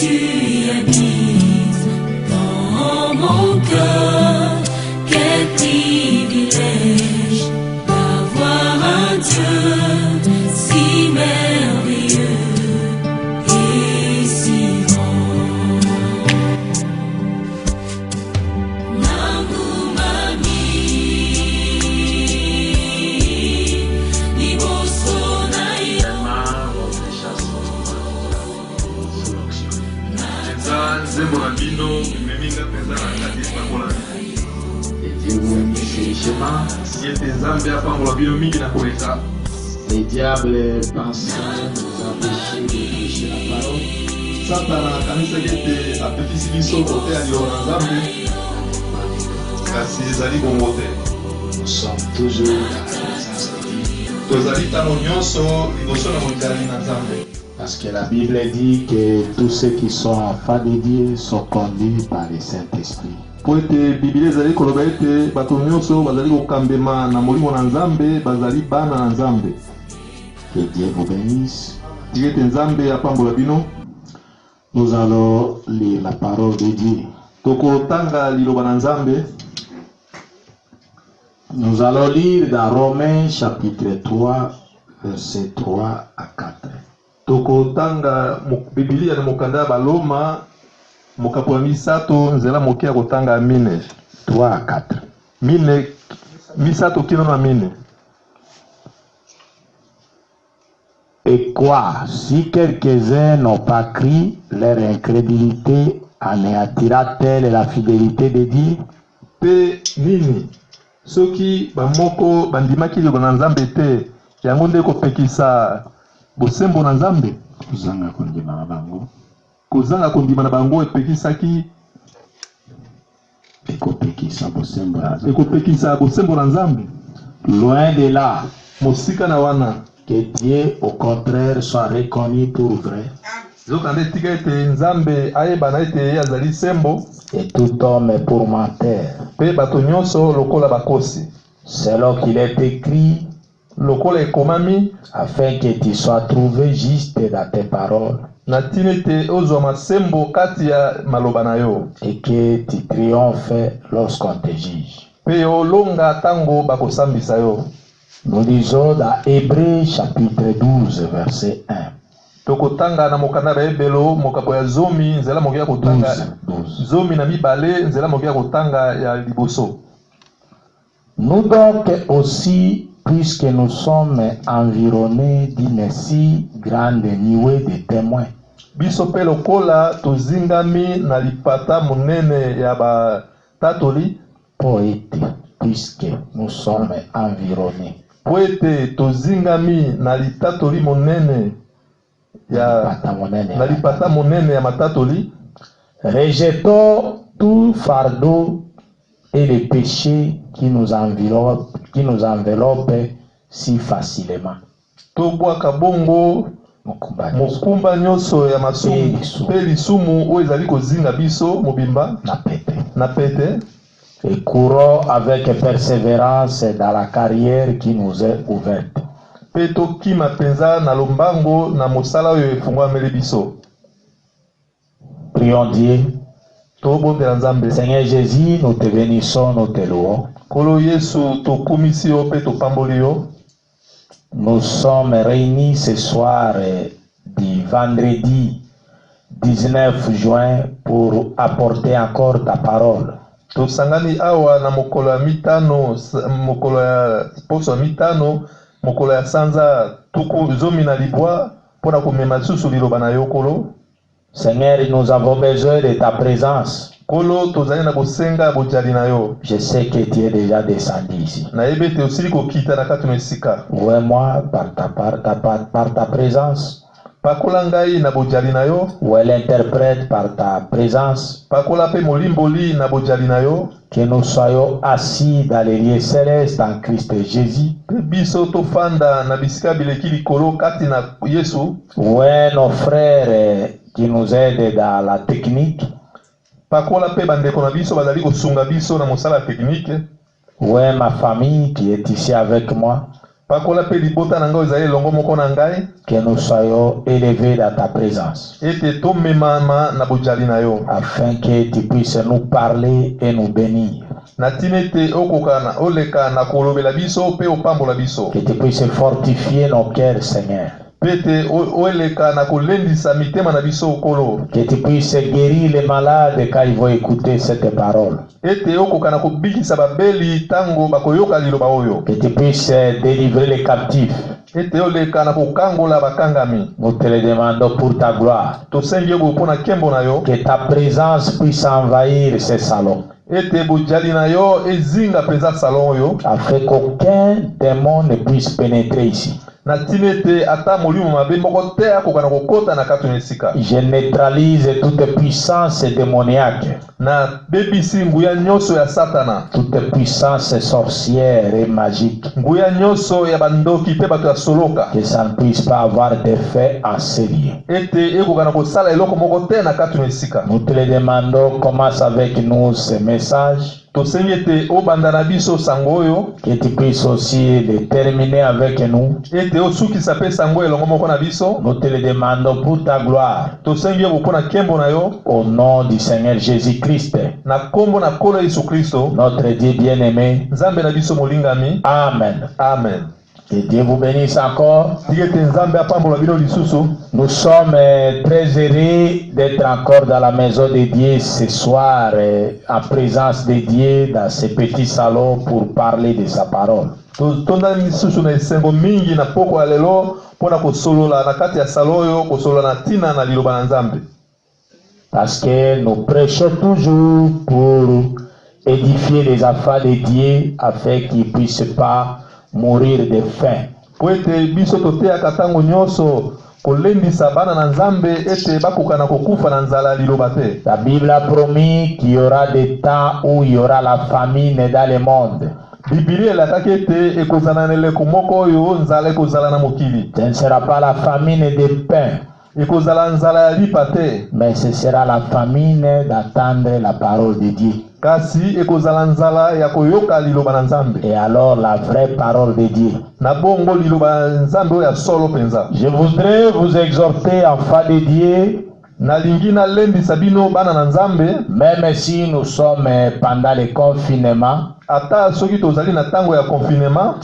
tu y habites dans mon cœur. Quel privilège d'avoir un Dieu si merveilleux et si grand. L'amour m'a mis, les diables pensaient nous empêcher de prêcher la parole. Satana kanisa kete apekisi biso kote ya liloba na Nzambe kasi ezali bongo te. Nous sommes toujours dans la présence de Dieu. Tozali ntango nyonso liboso na motali na Nzambe. Parce que la Bible dit que tous ceux qui sont enfants de Dieu sont conduits par le Saint-Esprit. Po ete Biblia ezali koloba ete bato nyonso bazali kokambema na molimo na Nzambe bazali bana na Nzambe. Que Dieu vous bénisse. Tika ete Nzambe apambola bino. Nous allons lire la parole de Dieu. Tokotanga liloba na Nzambe. Nous allons lire dans Romains chapitre 3, versets 3 à 4. Tokotanga Biblia na mokanda baloma mokapo misato nzela mokia kotanga mine 3 à 4. Mine misato kino na mine. Et quoi, si quelques-uns n'ont pas cru, leur incrédulité anéantira-t-elle la fidélité de Dieu? Pe nini soki bamoko bandimaki liloba na Nzambe te yango nde kopekisa bosembo na Nzambe. Kozanga kondima na bango epekisaki ekopekisa bosembo na Nzambe. Loin de là, mosika na wana. Que Dieu au contraire soit reconnu pour vrai. Zokande tika ete Nzambe ayeba na ete azali sembo. Et tout homme pour menteur. Pe bato nyonso lokola bakosi. Selon qu'il est écrit, lokola ekomami, afin que tu sois trouvé juste dans tes paroles. Na tinete ozwa masembo kati ya maloba na yo. Et que tu triomphes lorsqu'on te juge. Pe olonga tango bakosambisa yo. Nous lisons dans Hébreux chapitre 12 verset 1. Tokotanga na mokanda ba ebelo mokapo ya zomi nzela mokia kotanga 12. Zomi na mibale nzela mokia kotanga ya liboso. Nous donc aussi, puisque nous sommes environnés d'une si grande nuée de témoins. Biso pe lokola tozingami na lipata monene ya ba tatoli. Poète, puisque nous sommes environnés. Poète tozingami na litatoli monene ya na lipata monene ya matatoli. Rejetons tout fardeau et les péchés qui nous enveloppent si facilement. Tobwaka bongo mokumba nyonso ya masumu pe lisumu oyo ezali kozinga biso mobimba na pete. Et courons avec persévérance dans la carrière qui nous est ouverte. Pe tokima penza na lombango na mosala oyo efungwameli biso. Prions Dieu. Tobondela Nzambe. Seigneur Jésus, nous te bénissons, nous te louons. Kolo Yesu tokumisi yo pe topamboli yo. Nous sommes réunis ce soir du vendredi 19 juin pour apporter encore ta parole. Tosangani awa na mokolo ya mitano, mokolo ya poso mitano, mokolo ya sanza tuku zomi na libwa pona komema susu liloba na yo kolo. Seigneur, nous avons besoin de ta présence. Kolo tozali na bosenga bojali na yo. Je sais que tu es déjà descendu ici. Na ebete osili kokita na kati na esika. Ouais, moi par ta présence. Pakola ngai na bojali na yo. Ouais, l'interprète par ta présence. Pakola pe molimboli na bojali na yo. Que nous soyons assis dans les lieux célestes en Christ Jésus. Biso tofanda na bisika bileki likolo kati na Yesu. Ouais, nos frères qui nous aident dans la technique. Pakola pe bandeko na biso bazali kosunga biso na mosala technique. Ouais, ma famille qui est ici avec moi. pakola pe libota na ngai ezali longo moko na ngai que nous soyons élevés dans ta présence, ete tomemama na bojali na yo afin que tu puisses nous parler et nous bénir, na tina ete okoka na oleka na kolobela biso pe opambola biso que tu puisses fortifier nos cœurs, Seigneur, pete oleka na kolendisa mitema na biso okolo que tu puisses guérir les malades quand ils vont écouter cette parole, ete okoka na kobikisa babeli tango bakoyoka liloba oyo que tu puisses délivrer les captifs. ete oleka na kokangola bakangami. Nous te le demandons pour ta gloire, tosengi yo mpona nkembo na yo que ta présence puisse envahir ces salons, ete bojali na yo ezinga mpenza salon oyo afin qu'aucun démon ne puisse pénétrer ici. na tina ete ata molimo mabe moko te akoka na kokota na kati na esika. Je neutralise toute puissance démoniaque, na bebisi nguya nyonso ya satana, toute puissance sorcière et magique, nguya nyonso ya bandoki pe bato ya soloka, que ça ne puisse pas avoir d'effet en série. ete ekoka na kosala eloko moko te na kati na esika. Nous te le demandons, commence avec nous ce message, tosengi ete obanda na biso sango oyo, que tu puisses aussi le terminer avec nous. ete osukisa pe sango elongo moko na biso. Nous te le demandons pour ta gloire, tosengi yo mpona nkembo na yo au nom du Seigneur Jésus-Christ, na kombo na nkolo Yesu Kristo, notre Dieu bien-aimé. nzambe na biso molingami. Amen. Amen. Que Dieu vous bénisse encore. Tika ete nzambe apambola bino lisusu. Nous sommes très heureux d'être encore dans la maison de Dieu ce soir, en présence de Dieu dans ce petit salon pour parler de sa parole. tondani lisusu na esengo mingi na poko ya lelo mpona kosolola na kati ya salo oyo kosolola na ntina na liloba na nzambe. Parce que nous prêchons toujours pour édifier les enfants de Dieu afin qu'ils ne puissent pas mourir de faim. Po ete biso toteyaka ntango nyonso kolendisa bana na nzambe ete bakoka na kokufa na nzala liloba te. La Bible a promis qu'il y aura des temps où il y aura la famine dans le monde. Bibili elakaki ete ekozala na eleko moko oyo nzala ekozala na mokili. Ce ne sera pas la famine de pain, ekozala nzala ya lipa te, mais ce sera la famine d'attendre la parole de Dieu. kasi ekozala nzala ya koyoka liloba na nzambe. Et alors la vraie parole de Dieu. Na bongo liloba na nzambe oyo ya solo penza. Je voudrais vous exhorter, enfants de Dieu, nalingi nalendisa bino bana na nzambe, même si nous sommes pendant le confinement, ata soki tozali na tango ya confinement,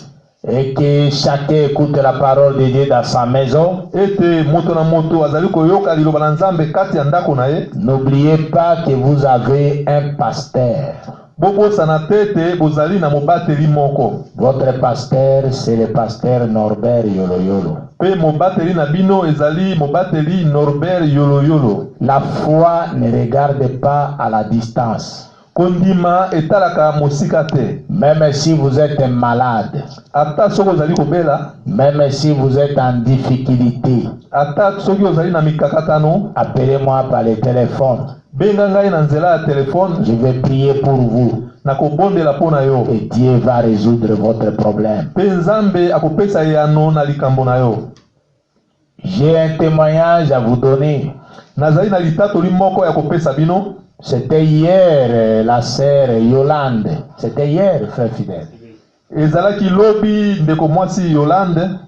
et que chacun écoute la parole de Dieu dans sa maison, ete moto na moto azali koyoka liloba na nzambe kati ya ndako na ye. n'oubliez pas que vous avez un pasteur. Bobosana tete bozali na mobateli moko. Votre pasteur, c'est le pasteur Norbert Yoloyolo. Pe mobateli na bino ezali mobateli Norbert Yoloyolo. La foi ne regarde pas à la distance. Kondima etalaka mosika te. Même si vous êtes malade, ata soki ozali kobela, même si vous êtes en difficulté, ata soki ozali na mikakatano, appelez-moi par le téléphone. benga ngai na nzela ya telefone, Je vais prier pour vous na kobondela pona yo, et Dieu va résoudre votre problème. pe nzambe akopesa yano na likambo na yo. J'ai un témoignage à vous donner. Nazali na litatoli moko ya kopesa bino. C'était hier, la sœur Yolande. C'était hier, frère fidèle. Ezalaki lobi ndeko mwasi Yolande.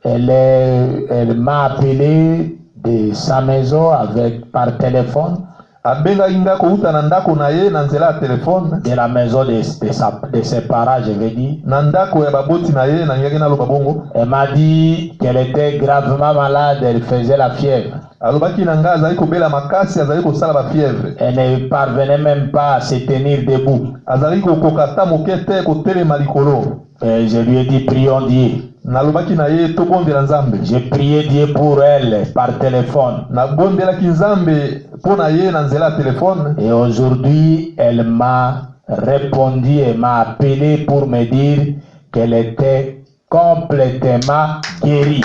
Elle m'a appelé de sa maison par téléphone. Abenga inga kouta na ndako na ye na nzela ya telefone. De la maison de ses parents, je vais dire. Na ndako ya baboti na ye na ngaki na loba bongo. Elle m'a dit qu'elle était gravement malade, elle faisait la fièvre. Alobaki na nga azali kobela makasi, azali kosala ba fièvre. Elle ne parvenait même pas à se tenir debout. Azali kokoka ta moke te kotelema likolo. Et je lui ai dit, prions Dieu. Nalobaki na ye tobondela nzambe. J'ai prié Dieu pour elle par téléphone. Na bondelaki nzambe pona ye na nzela ya telefone. Et aujourd'hui, elle m'a répondu et m'a appelé pour me dire qu'elle était complètement guérie.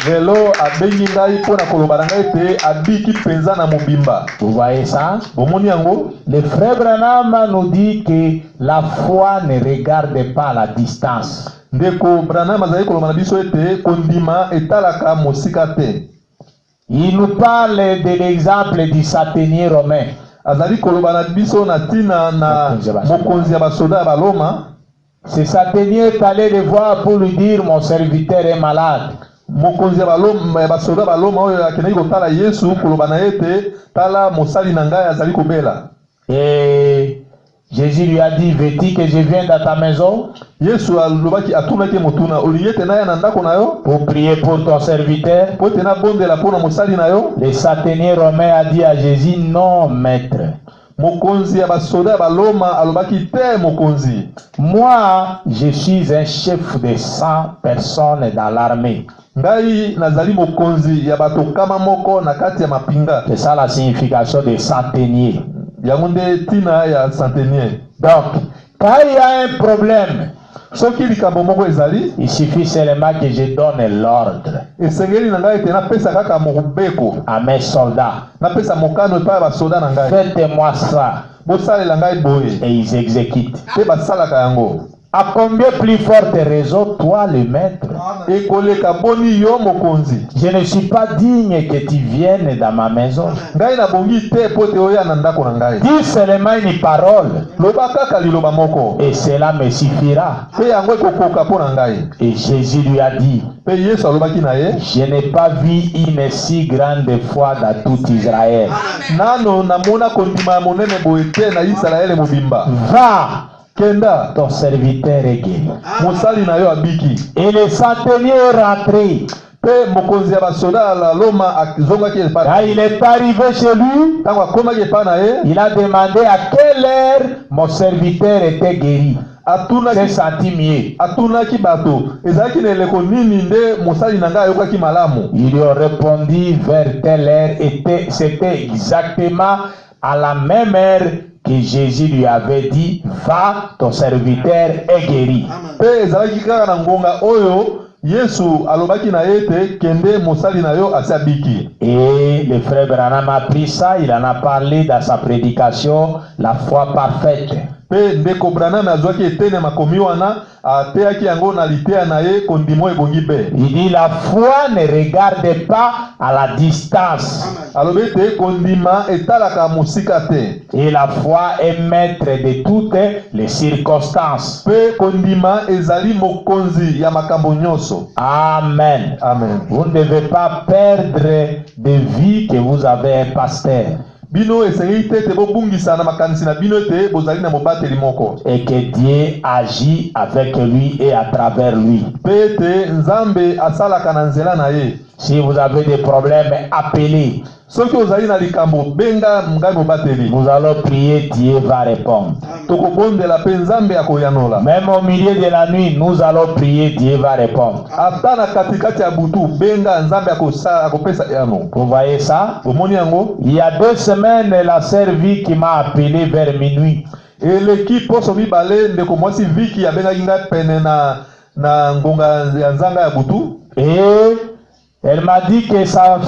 Velo abengi ngai pona koloba na ngai te abiki penza na mobimba. Vous voyez ça? Bomoni yango? Le frère Branham nous dit que la foi ne regarde pas la distance. Ndeko Branham azali koloba na biso ete kondima etalaka mosika te. Il nous parle de l'exemple du satenier romain. Azali koloba na biso na tina na mokonzi ya basoda ya Baloma. Ce satenier est allé le voir pour lui dire, mon serviteur est malade. mokonzi ya baloma ya basoda baloma oyo akendaki kotala Yesu koloba na ye te tala mosali na ngai azali kobela. Et Jésus lui a dit, veux-tu que je vienne dans ta maison Yesu alobaki atunaki motuna olingi ete naya na ndako na yo pour prier pour ton serviteur? po ete nabondela mpo na mosali na yo. Le satenier romain a dit à Jésus, non maître. Mokonzi ya basoda ya baloma alobaki te mokonzi. Moi, je suis un chef de 100 personnes dans l'armée. Ngai nazali mokonzi ya bato kama moko na kati ya mapinga. C'est ça la signification de centenier. Yango nde tina ya centenier. Donc, quand il y a un problème, soki likambo moko ezali, il suffit seulement que je donne l'ordre esengeli na ngai ete napesa kaka mobeko à mes soldats. napesa mokano epai ya basoda na ngai. Faites-moi ça. Bosalela ngai boye Et ils exécutent. te basalaka yango. À combien plus forte raison, toi le maître? Ekoleka boni yo mokonzi. Je ne suis pas digne que tu viennes dans ma maison. Ngai na bongi te po te oya na ndako na ngai. Dis seulement une parole Loba kaka liloba moko et cela me suffira. pe yango ekokoka mpo na ngai. Et Jésus lui a dit, Pe Yesu alobaki na ye, je n'ai pas vu une si grande foi dans tout Israël. nano namona kondima ya monene boye te na Isalaele mobimba. Va, Kenda ton serviteur est guéri. mosali na yo abiki. Et le centenier est rentré. Pe mokonzi ya basoda la loma azongaki epai. Quand il est arrivé chez lui, Ntango akomaki epai na ye, il a demandé à quelle heure mon serviteur était guéri. C'est atunaki senti mieux. atunaki bato ezalaki na eleko nini nde mosali na ngai ayokaki malamu. Ils lui ont répondu vers telle heure. C'était exactement à la même heure que Jésus lui avait dit, va, ton serviteur est guéri. Pe ezalaki kaka na ngonga oyo Yesu alobaki na ye te kende mosali na yo asi abiki. Et le frère Branham a pris ça, il en a parlé dans sa prédication, la foi parfaite. Pe ndeko Branham azwaki etene makomi wana ateyaki yango na liteya na ye kondimo ebongi be. Il dit, la foi ne regarde pas à la distance. Alobi ete kondima etalaka mosika te. Et la foi est maître de toutes les circonstances. Pe kondima ezali mokonzi ya makambo nyonso. Amen. Amen. Vous ne devez pas perdre de vue que vous avez un pasteur. Bino esengeli te te bobungisa na makanisi na bino te bozali na mobateli moko. Et que Dieu agit avec lui et à travers lui. Pe te Nzambe asalaka na nzela na ye. Si vous avez des problèmes, appelez. Soki ozali na likambo benga ngai mobateli. Nous allons prier, Dieu va répondre. Tokobondela pe Nzambe akoyanola. Même au milieu de la nuit, nous allons prier, Dieu va répondre. Ata na katikati ya butu benga Nzambe akopesa yano. Vous voyez ça? Omoni yango? Il y a 2 semaines, la sœur Vie qui m'a appelé vers minuit. Eleki poso mibale ndeko mwasi Viki abengaki ngai pene na ngonga ya nzanga ya butu. Et elle m'a dit que sa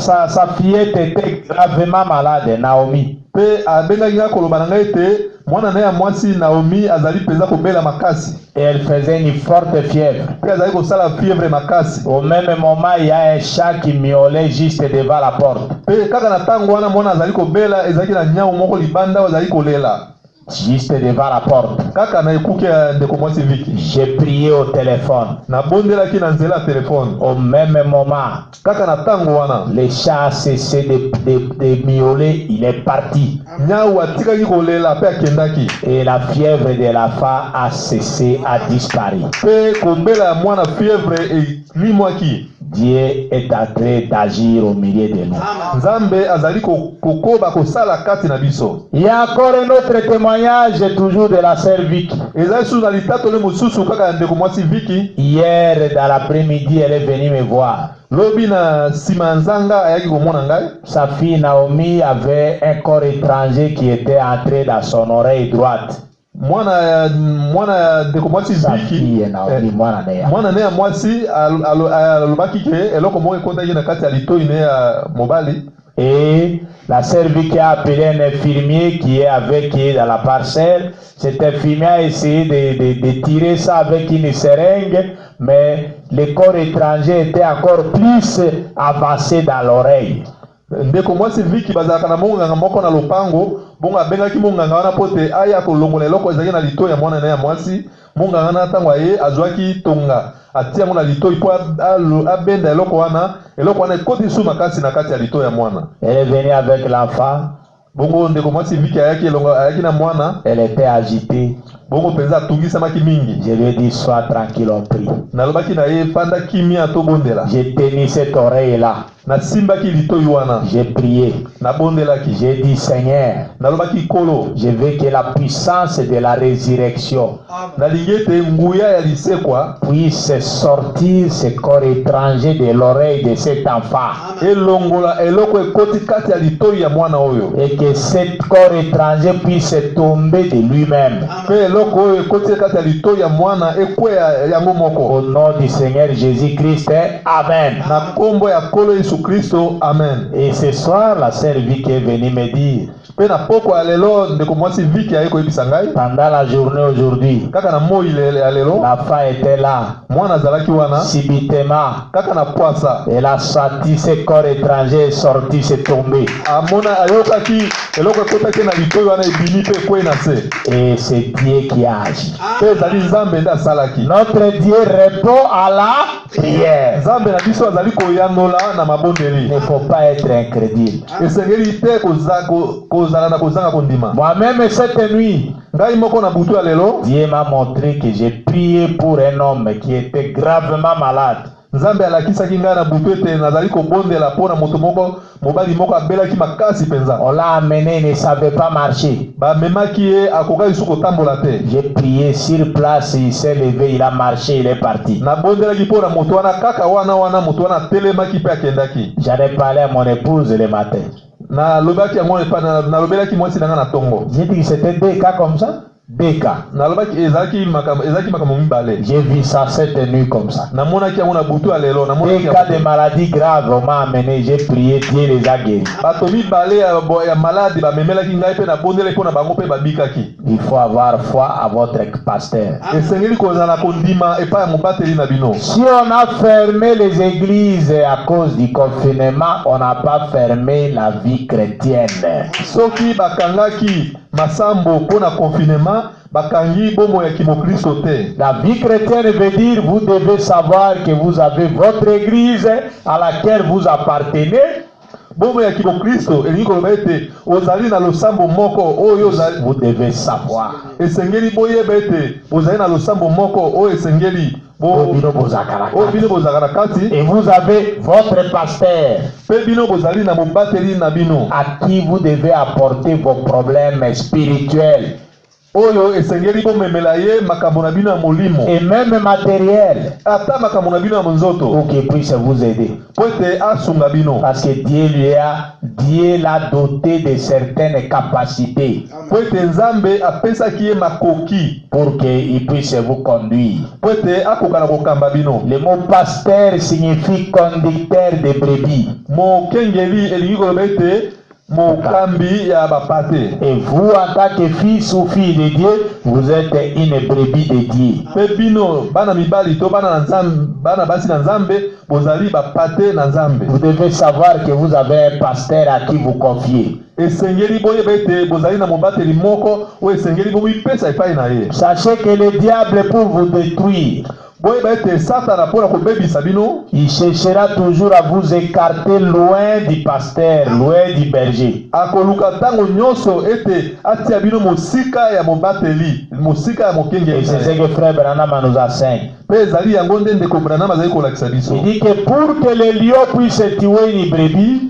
fillette était gravement malade, Naomi. Pe abengaki ngai koloba na ngai te mwana na ya mwasi Naomi azali penza kobela makasi. Et elle faisait une forte fièvre. Pe azali kosala fièvre makasi. Au même moment, il y a un chat qui miaulait juste devant la porte. Pe kaka na tango wana mwana azali kobela ezalaki na nyau moko libanda azali kolela. Juste devant la porte. Kaka na ekuke ya ndeko mwasi Viki. J'ai prié au téléphone. Na bondelaki na nzela ya telefone. Au même moment, Kaka na tango wana le chat a cessé de miauler, il est parti. nyau atikaki kolela pe akendaki. Et la fièvre de la femme a cessé, a disparu. Pe kobela ya mwana fièvre elimwaki. Dieu est en train d'agir au milieu de nous. Nzambe azali kokoba kosala kati na biso. Il y a encore un autre témoignage, toujours de la sœur Vicky. Ezali su na litatoli mosusu kaka ya ndeko mwasi Viki. Hier, dans l'après-midi, elle est venue me voir. Lobi na nsima ya nzanga ayaki komona ngai. Sa fille Naomi avait un corps étranger qui était entré dans son oreille droite. Mwana ya ndeko mwasi Sa Viki. fille Naomi, mwana ne ya. Mwana ne ya mwasi alobaki ke eloko moko ekotaki na kati ya litoi ne ya mobali. Et la sœur Vicky a appelé un infirmier qui est avec elle dans la parcelle. Cet infirmier a essayé de tirer ça avec une seringue, mais le corps étranger était encore plus avancé dans l'oreille. Ndeko mwasi Viki bazalaka na monganga moko na lopango bongo abengaki monganga wana po te aya kolongola eloko ezalaki na litoi ya mwana ne ya mwasi munganga na tango aye azwaki tonga atia ngo na litoi po abenda eloko wana ekoti su makasi na kati ya litoi ya mwana. Elle est venue avec l'enfant. Bongo ndeko mwasi viki ayaki na mwana. Elle était agitée. Bongo penza atungisamaki mingi. Je lui ai dit sois tranquille, on prie. Nalobaki na ye panda kimia to bondela. J'ai tenu cette oreille là. Na simbaki litoi wana. J'ai prié. Na bondelaki. J'ai dit Seigneur, nalobaki kolo. Je veux que la puissance de la résurrection puisse sortir ce corps étranger de l'oreille de cet enfant. Et que ce corps étranger puisse tomber de lui-même. Au nom du Seigneur Jésus-Christ, Amen. Et ce soir, la sœur Vicky est venue me dire, pendant la journée aujourd'hui, l'enfant était là. Subitement, elle a senti ce corps étranger sorti, se tomber. Et c'est Dieu qui agit. Notre Dieu répond à la prière. Il ne faut pas être incrédule. Moi-même cette nuit, Dieu m'a montré que j'ai prié pour un homme qui était gravement malade. On l'a amené, il ne savait pas marcher. J'ai prié sur place, il s'est levé, il a marché, il est parti. J'en ai parlé à mon épouse le matin. J'ai dit que c'était des cas comme ça. Des cas. J'ai vu ça cette nuit comme ça. Des cas de maladies graves, on m'a amené, j'ai prié, Dieu les a guéris. Il faut avoir foi à votre pasteur. Si on a fermé les églises à cause du confinement, on n'a pas fermé la vie chrétienne. La vie chrétienne veut dire vous devez savoir que vous avez votre église à laquelle vous appartenez. Vous devez savoir. Et vous avez votre pasteur à qui vous devez apporter vos problèmes spirituels et même matériel pour qu'il puisse vous aider. Parce que Dieu l'a doté de certaines capacités pour qu'il puisse vous conduire. Le mot pasteur signifie conducteur de brebis. Et vous, en tant que fils ou fille de Dieu, vous êtes une brebis de Dieu. Vous devez savoir que vous avez un pasteur à qui vous confiez. Sachez que le diable, pour vous détruire, il cherchera toujours à vous écarter loin du pasteur, loin du berger. Et c'est ce que Frère Branham nous enseigne. Il dit que pour que les lions puissent tuer une brebis,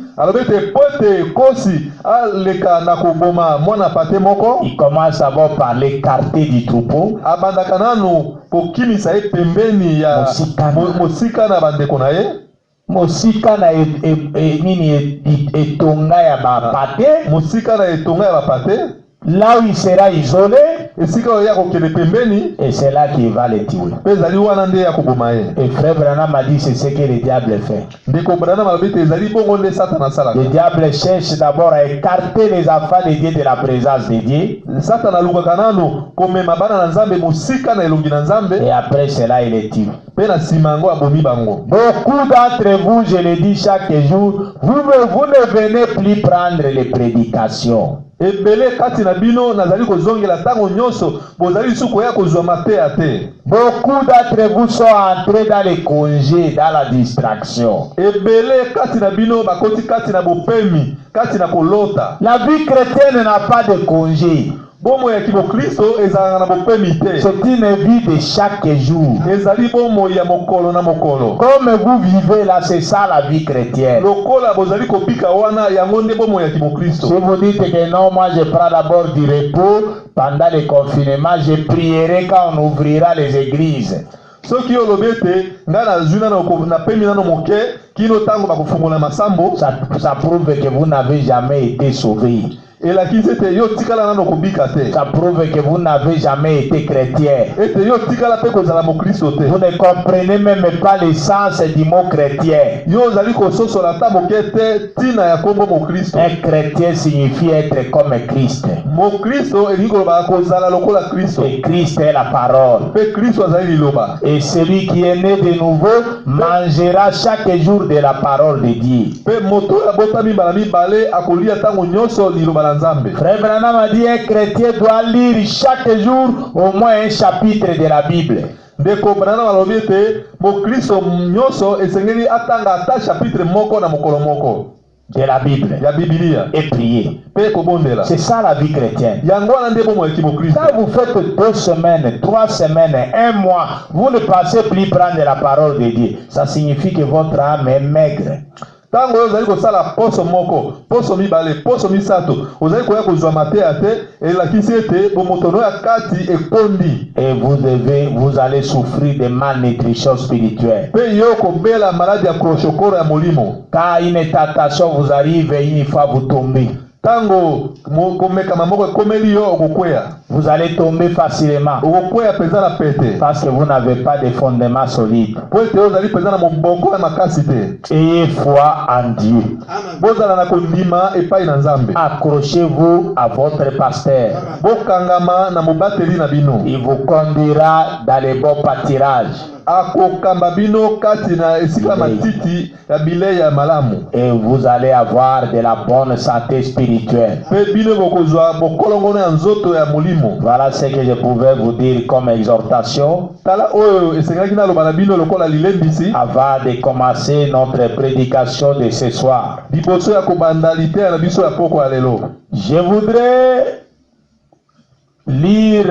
il commence d'abord par l'écarter du troupeau. Mosika na etonga ya bapate. Là où il sera isolé, et c'est là qu'il va les tuer. Et Frère Branham a dit c'est ce que le diable fait. Le diable cherche d'abord à écarter les enfants de Dieu de la présence de Dieu. Et après cela, il les tue. Beaucoup d'entre vous, je le dis chaque jour, vous ne venez plus prendre les prédications. ebele kati na bino nazali kozongela tango nyonso bozali suko ya kozwa mateya te. Beaucoup d'entre vous sont entrés dans les congés, dans la distraction. Ebele kati na bino bakoti kati na bopemi, kati na kolota. La vie chrétienne n'a pas de congé. Bomo ya Kristo ezalaka na bopemi te. C'est une vie de chaque jour. Ezali bomo ya mokolo na mokolo. Comme vous vivez là, c'est ça la vie chrétienne. Lokola bozali kopika wana yango nde bomo ya Kristo. Si vous dites que non, moi je prends d'abord du repos pendant le confinement, je prierai quand on ouvrira les églises. Soki olobi ete nga nazwi na pemi nano moke kino ntango bakofungola masambo, ça prouve que vous n'avez jamais été sauvé. elakisi ete yo tikala nano kobika te. Ça prouve que vous n'avez jamais été chrétien. Ete yo tikala pe kozala mokristo te. Vous ne comprenez même pas le sens du mot chrétien. Yo ozali kososola ta moke te tina ya kombo mokristo. Un chrétien signifie être comme Christ. Mokristo elingi koloba kozala lokola Kristo. Et Christ est la parole. Pe Kristo azali liloba. Et celui qui est né de nouveau mangera chaque jour de la parole de Dieu. Pe moto abotami bala mibale akolia tango nyonso liloba. Frère Branham a dit un chrétien doit lire chaque jour au moins un chapitre de la Bible. Ndeko Branham alobi ete mokristo nyonso esengeli atanga ata chapitre moko na mokolo moko de la Bible ya Biblia et prier. C'est ça la vie chrétienne. Quand vous faites 2 semaines, 3 semaines, 1 mois, vous ne passez plus prendre la parole de Dieu. Ça signifie que votre âme est maigre. Tango ozali kosala poso moko, poso mibale, poso misato, ozali koya kozwa mateya te, elakisi ete bomotono ya kati ekondi. Et vous allez souffrir de malnutrition spirituelle. Pe yo kobela maladie ya kroshokoro ya molimo. Quand une tentation vous arrive, une fois vous tombez. Tango komekama moko ekomeli yo okokwea. Vous allez tomber facilement. Okokwea peza na pete. Parce que vous n'avez pas de fondement solide. Po ete ozali peza na moboko ya makasi te. Ayez foi en Dieu. Bozala na kondima epai na Nzambe. Accrochez-vous à votre pasteur. Bokangama na mobateli na bino. Il vous conduira dans les bons pâtirages. Akokamba bino kati na esika matiti ya bilei ya malamu. Et vous allez avoir de la bonne santé spirituelle. Pe bino bokozwa bokolongono ya nzoto ya molimo. Voilà ce que je pouvais vous dire comme exhortation. Tala oyo esengaki na loba na bino lokola lilembisi. Avant de commencer notre prédication de ce soir. Liboso ya kobanda liteya na biso ya poko ya lelo. Je voudrais lire,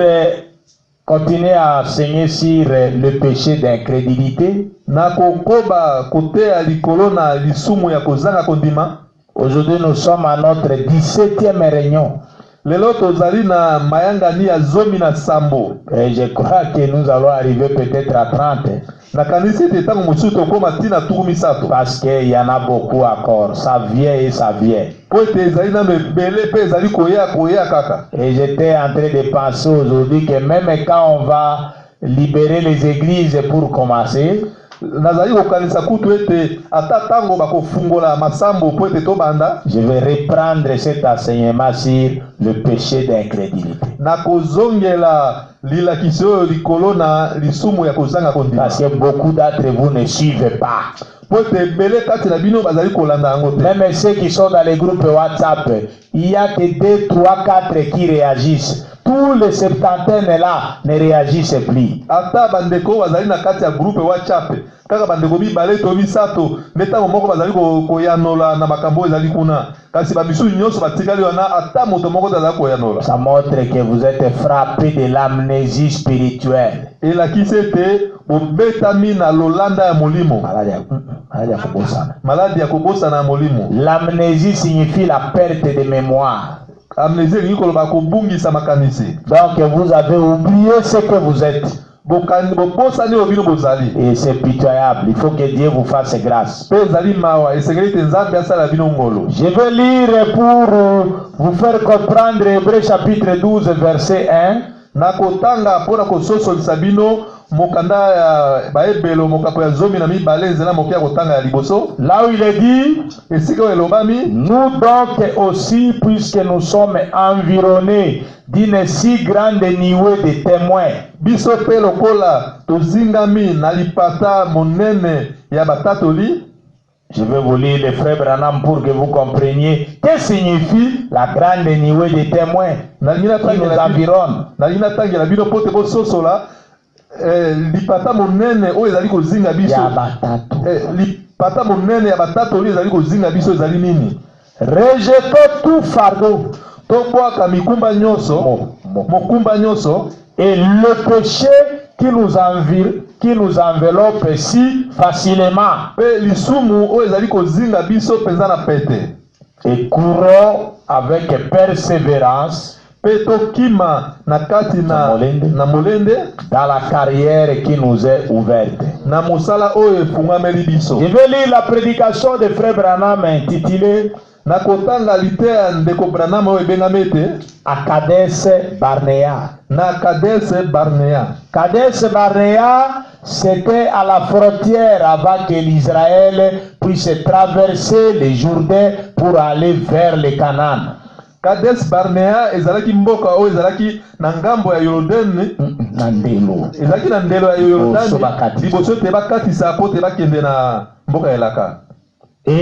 continuer à enseigner sur le péché d'incrédulité. Nakokoba kotea likolo na lisumu ya kozanga kondima. Aujourd'hui nous sommes à notre 17e réunion. Lelo tozali na mayangani ya zomi na sambo. Et je crois que nous allons arriver peut-être à 30. Nakanisi ete tango mosusu tokoma tina tuku misato. Parce qu'il y en a beaucoup encore. Ça vient et ça vient. Po ete ezali nano ebele pe ezali koya kaka. Et j'étais en train de penser aujourd'hui que même quand on va libérer les églises pour commencer, nazali kokanisa kutu ete ata tango bakofungola masambo po ete tobanda. Je vais reprendre cet enseignement sur le péché d'incrédulité. Nakozongela lilakiso oyo likolo na lisumu ya kozanga kondima. Parce que beaucoup d'entre vous ne suivent pas. Po ete ebele kati na bino bazali kolanda yango te. Même ceux qui sont dans les groupes WhatsApp, il y a que 2, 3, 4 qui réagissent. Tous les septantaines là ne réagissent plus. Ata bandeko bazali na kati ya groupe WhatsApp. Kaka bandeko mibale to misato ntango moko bazali koyanola na makambo ezali kuna. Kasi babisu nyonso batikali wana ata moto moko azali koyanola. Ça montre que vous êtes frappé de l'amnésie spirituelle. Elakisi ete bobetami na lolanda ya molimo. Maladi ya kobosana ya molimo. L'amnésie signifie la perte de mémoire. Amnésie elingi koloba kobungisa makanisi. Donc vous avez oublié ce que vous êtes. Et c'est pitoyable. Il faut que Dieu vous fasse grâce. Je vais lire pour vous faire comprendre Hébreux chapitre 12 verset 1. Nakotanga pona kososolisa bino mokanda ya baebelo mokapo ya zomi na mibale nzela mokia kotanga ya liboso. Là où il est dit, esika elobami, nous donc aussi, puisque nous sommes environnés d'une si grande nuée de témoins, biso pe lokola tozingami na lipata monene ya batatoli, Je vais vous lire les frères Branham pour que vous compreniez que signifie la grande nuée des témoins qui nous environne. Lipata monene oyo ezali kozinga biso Ya batatu. Lipata monene ya batatu oyo ezali kozinga biso ezali nini? Rejetons tout fardeau. Tobwaka mikumba nyonso, mokumba nyonso, et le péché qui nous enveloppe si facilement. pe lisumu oyo ezali kozinga biso penza na pete. Et courons avec persévérance Pe tokima na kati na molende dans la carrière qui nous est ouverte. na mosala oyo efungwameli biso. Je vais lire la prédication de Frère Branham intitulée Na kotanga lite ya ndeko Branham oyo ebengami ete à Kadesh Barnea. na Kadesh Barnea. Kadesh Barnea, c'était à la frontière avant que l'Israël puisse traverser le Jourdain pour aller vers le Canaan. Kadesh Barnea ezalaki mboka oyo ezalaki na ngambo ya Yordani, ezalaki na ndelo ya Yordani liboso te bakatisa po te bakende na mboka ya elaka. Et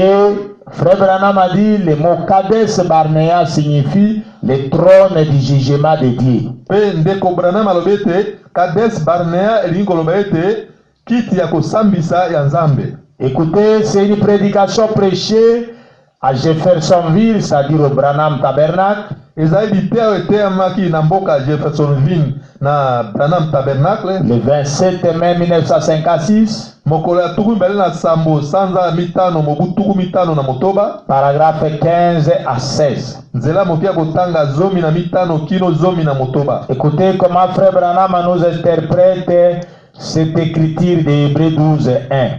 Frère Branham a dit le mot Kadesh Barnea signifie le trône du jugement de Dieu. Pe ndeko Branham alobi ete Kadesh Barnea elingi koloba ete kiti ya kosambisa ya Nzambe. Écoutez, c'est une prédication prêchée à Jeffersonville, c'est-à-dire au Branham Tabernacle, Ezali biteo eteyamaki na mboka Jeffersonville na Branham Tabernacle le 27 mai 1956, mokolo ya tuku mbele na sambo sanza mitano mobu tuku mitano na motoba, paragraphe 15 à 16. nzela moki ya kotanga zomi na mitano kino zomi na motoba. Écoutez comment Frère Branham nous interprète cette écriture de Hébreux 12, 1.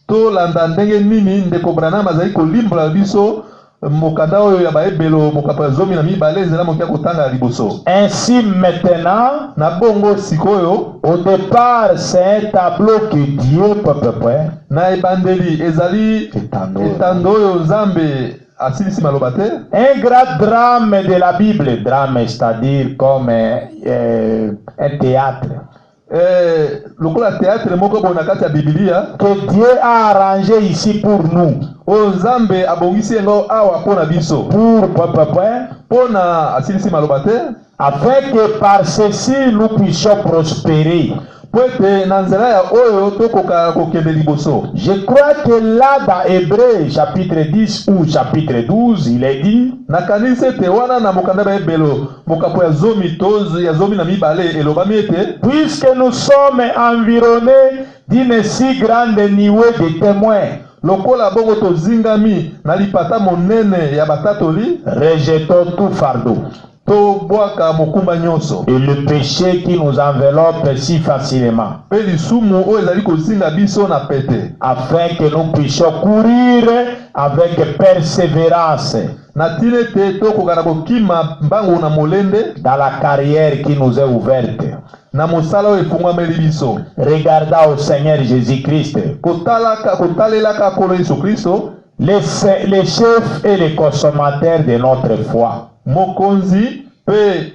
To landa ndenge nini ndeko Branham azali kolimbola biso mokanda oyo ya baebelo mokapa zomi na mibale nzela moki ya kotanga liboso. Ainsi maintenant, Na bongo sikoyo au départ, c'est un tableau que Dieu peut. na ebandeli ezali etando oyo Nzambe asilisi maloba te. Un grand drame de la Bible, drame c'est-à-dire comme un théâtre, Lokola théâtre moko bona kati ya Biblia que Dieu a arrangé ici pour nous, oyo Nzambe abongisi yango awa mpona biso pour mpona asilisi maloba te afin que par ceci nous puissions prospérer. po ete na nzela ya oyo tokoka kokende liboso. Je crois que là dans Hébreux chapitre 10 ou chapitre 12, il est dit, Nakanisi ete wana na mokanda baebelo mokapo ya zomi to ya zomi na mibale elobami ete puisque nous sommes environnés d'une si grande nuée de témoins, lokola bongo tozingami na lipata monene ya batatoli, rejetons tout fardeau tobwaka mokumba nyonso et le péché qui nous enveloppe si facilement, pe lisumu oyo ezali kozinga biso na pete, afin que nous puissions courir avec persévérance na tina ete tokoka na kokima mbangu na molende dans la carrière qui nous est ouverte. na mosala oyo efungwameli biso. Regardons au Seigneur Jésus-Christ, kotalelaka kolo Yesu Kristo, le chef et le consommateur de notre foi. mokonzi pe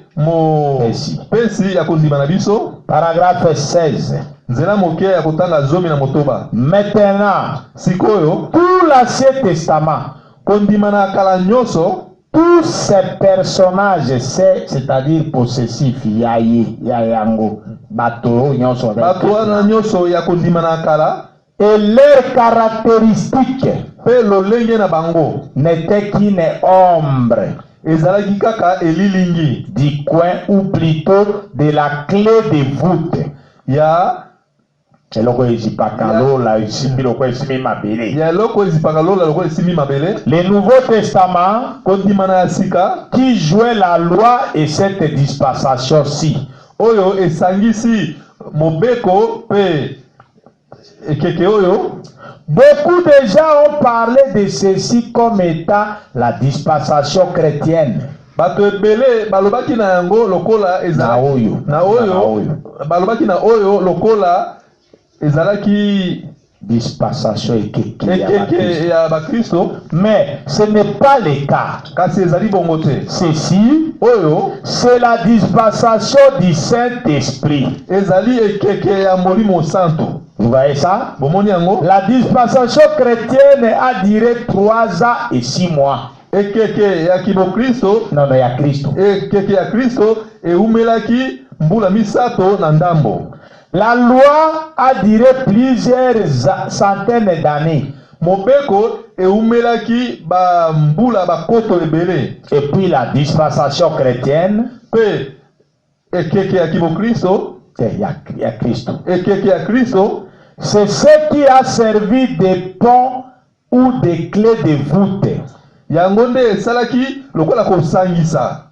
pesi ya kondima na biso. Paragraphe 16. Nzela moke ya kotanga zomi na motoba. Maintenant, Sikoyo tout l'Ancien Testament, kondima na kala nyonso, tous ces personnages, c'est-à-dire possessifs, yayango, bato, nyonso, bato wana nyonso ya kondima na kala, et leurs caractéristiques pe lolenge na bango n'étaient qu'une ombre ezalaki kaka elilingi du coin, ou plutôt de la clé de voûte ya eloko ezipaka lola esimbi loko esimi mabele. ya eloko ezipaka lola loko esimi mabele. Le Nouveau Testament kondima na sika qui jouait la loi et cette dispensation-ci, oyo esangisi mobeko pe ekeke oyo. Beaucoup de gens ont parlé de ceci comme étant la dispensation chrétienne. Bato ebele balobaki na yango lokola ezalaki na oyo balobaki na oyo lokola ezalaki dispensation ekeke ya bakristo, mais ce n'est pas le cas. Kasi ezali bongo te. Ceci oyo c'est la dispensation du Saint-Esprit. Ezali ekeke ya Molimo Santo. Vous voyez ça? bomoni yango La dispensation chrétienne a duré 3 ans et 6 mois. ekeke ya kibokristo Non, il y a Christ. ekeke ya kristo eumelaki mbula misato na ndambo. La loi a duré plusieurs centaines d'années. Mobeko eumelaki ba mbula bakoto ebele. Et puis la dispensation chrétienne, Pe ekeke ya kibokristo il y a Christ. ekeke ya kristo C'est ce qui a servi de pont ou de clé de voûte yango nde esalaki lokola kosangisa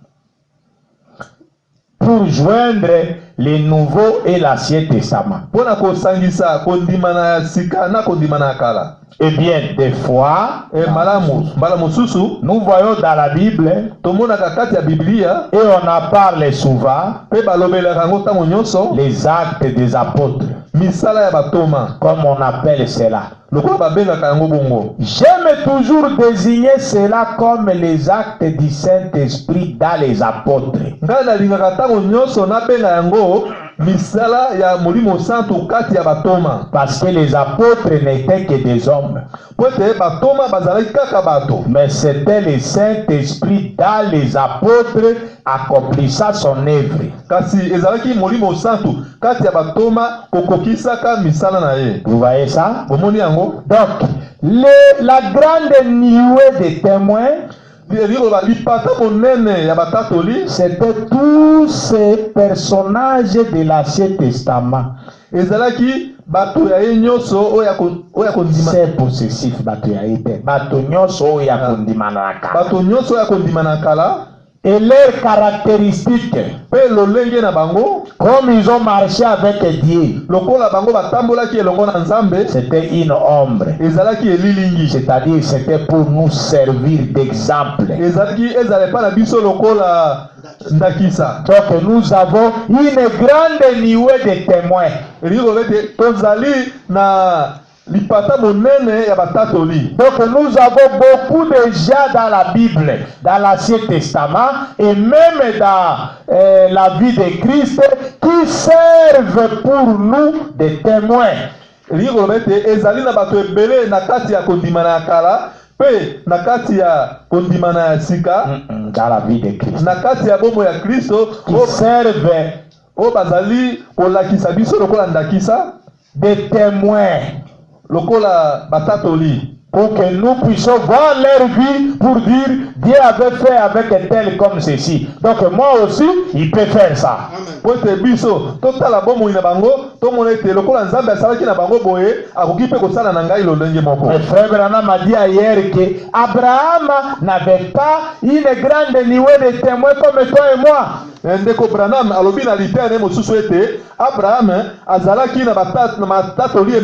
pour joindre le Nouveau et l'Ancien Testament. mpona kosangisa kondima na sika na kondima na kala. Eh bien, des fois, Malamu mbala mosusu nous voyons dans la Bible, tomonaka kati ya biblia et on en parle souvent, mpe balobelaka yango ntango nyonso les actes des apôtres, misala ya batoma comme on appelle cela. lokola babengaka yango bongo. J'aime toujours désigner cela comme les actes du Saint-Esprit dans les apôtres. ngai nalingaka ntango nyonso nabenga yango misala ya molimo santu kati ya batoma. Parce que les apôtres n'étaient que des hommes. po ete batoma bazalaki kaka bato. Mais c'était le Saint-Esprit dans les apôtres accomplissant son œuvre. Kasi ezalaki molimo santu kati ya batoma kokokisaka misala na ye. Vous voyez ça? bomoni yango. Donc, la grande nuée des témoins, lipata monene ya batatoli c'était tous ces personnages de l'Ancien Testament. ezalaki bato ya ye nyonso oyo kondima. C'est possessif, bato ya ite. Bato nyonso oyo kondima na kala. bato nyonso oyo kondima na kala. Et leurs caractéristiques, pe lolenge na bango comme ils ont marché avec Dieu, lokola bango batambolaki elongo na nzambe, c'était une ombre. ezalaki elilingi. C'est-à-dire c'était pour nous servir d'exemple. ezalaki ezala epai na biso lokola ndakisa. Donc nous avons une grande nuée de témoins. elingi koloba ete tozali na lipata monene ya batatoli. Donc nous avons beaucoup de gens dans la Bible, dans l'Ancien Testament et même dans la vie de Christ qui servent pour nous des témoins. elingi koloba ete ezali na bato ebele na kati ya kondima na kala pe na kati ya kondima na sika Dans la vie de Christ. na kati ya bomo ya kristo Qui servent oyo bazali kolakisa biso lokola ndakisa des témoins lokola batatoli. pour que nous puissions voir leur vie pour dire Dieu avait fait avec tel comme ceci. Donc moi aussi, il peut faire ça. po ete biso totala bomoi na bango tomona ete lokola nzambe asalaki na bango boye akoki mpe kosala na ngai lolenge moko. Le frère Branham a dit hier que Abraham n'avait pas une grande nuée de témoins comme toi et moi. ndeko Branham alobi na litene mosusu ete Abraham azalaki na batatoli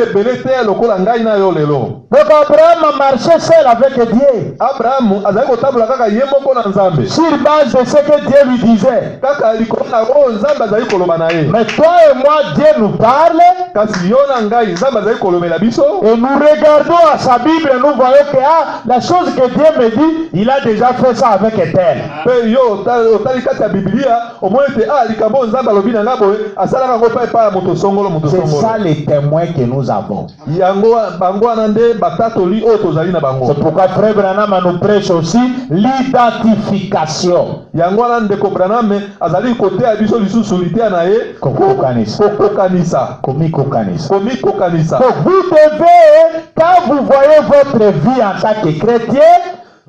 ebele te lokola ngai na yo lelo. Donc Abraham a marché seul avec Dieu. Abraham azali kotambola kaka ye moko na nzambe sur base de ce que Dieu lui disait. kaka likolo na oyo nzambe azali koloba na ye. Mais toi et moi, Dieu nous parle. kasi yo na ngai nzambe azali kolobela biso. Et nous regardons à sa Bible et nous voyons que la chose que Dieu me dit, il a déjà fait ça avec tel. Pe yo otali kati ya Biblia omoni ete likambo nzambe alobi na nga boye asalaka yango pa epai ya moto songolo. C'est ça les témoins que nous avons. yango bango wana nde batatoli oyo tozali na bango. C'est pourquoi Frère Branham nous prêche aussi l'identification. yango wana ndeko Branham azali koteya biso lisusu liteya na ye Kokokanisa. komikokanisa. Donc vous devez, quand vous voyez votre vie en tant que chrétien,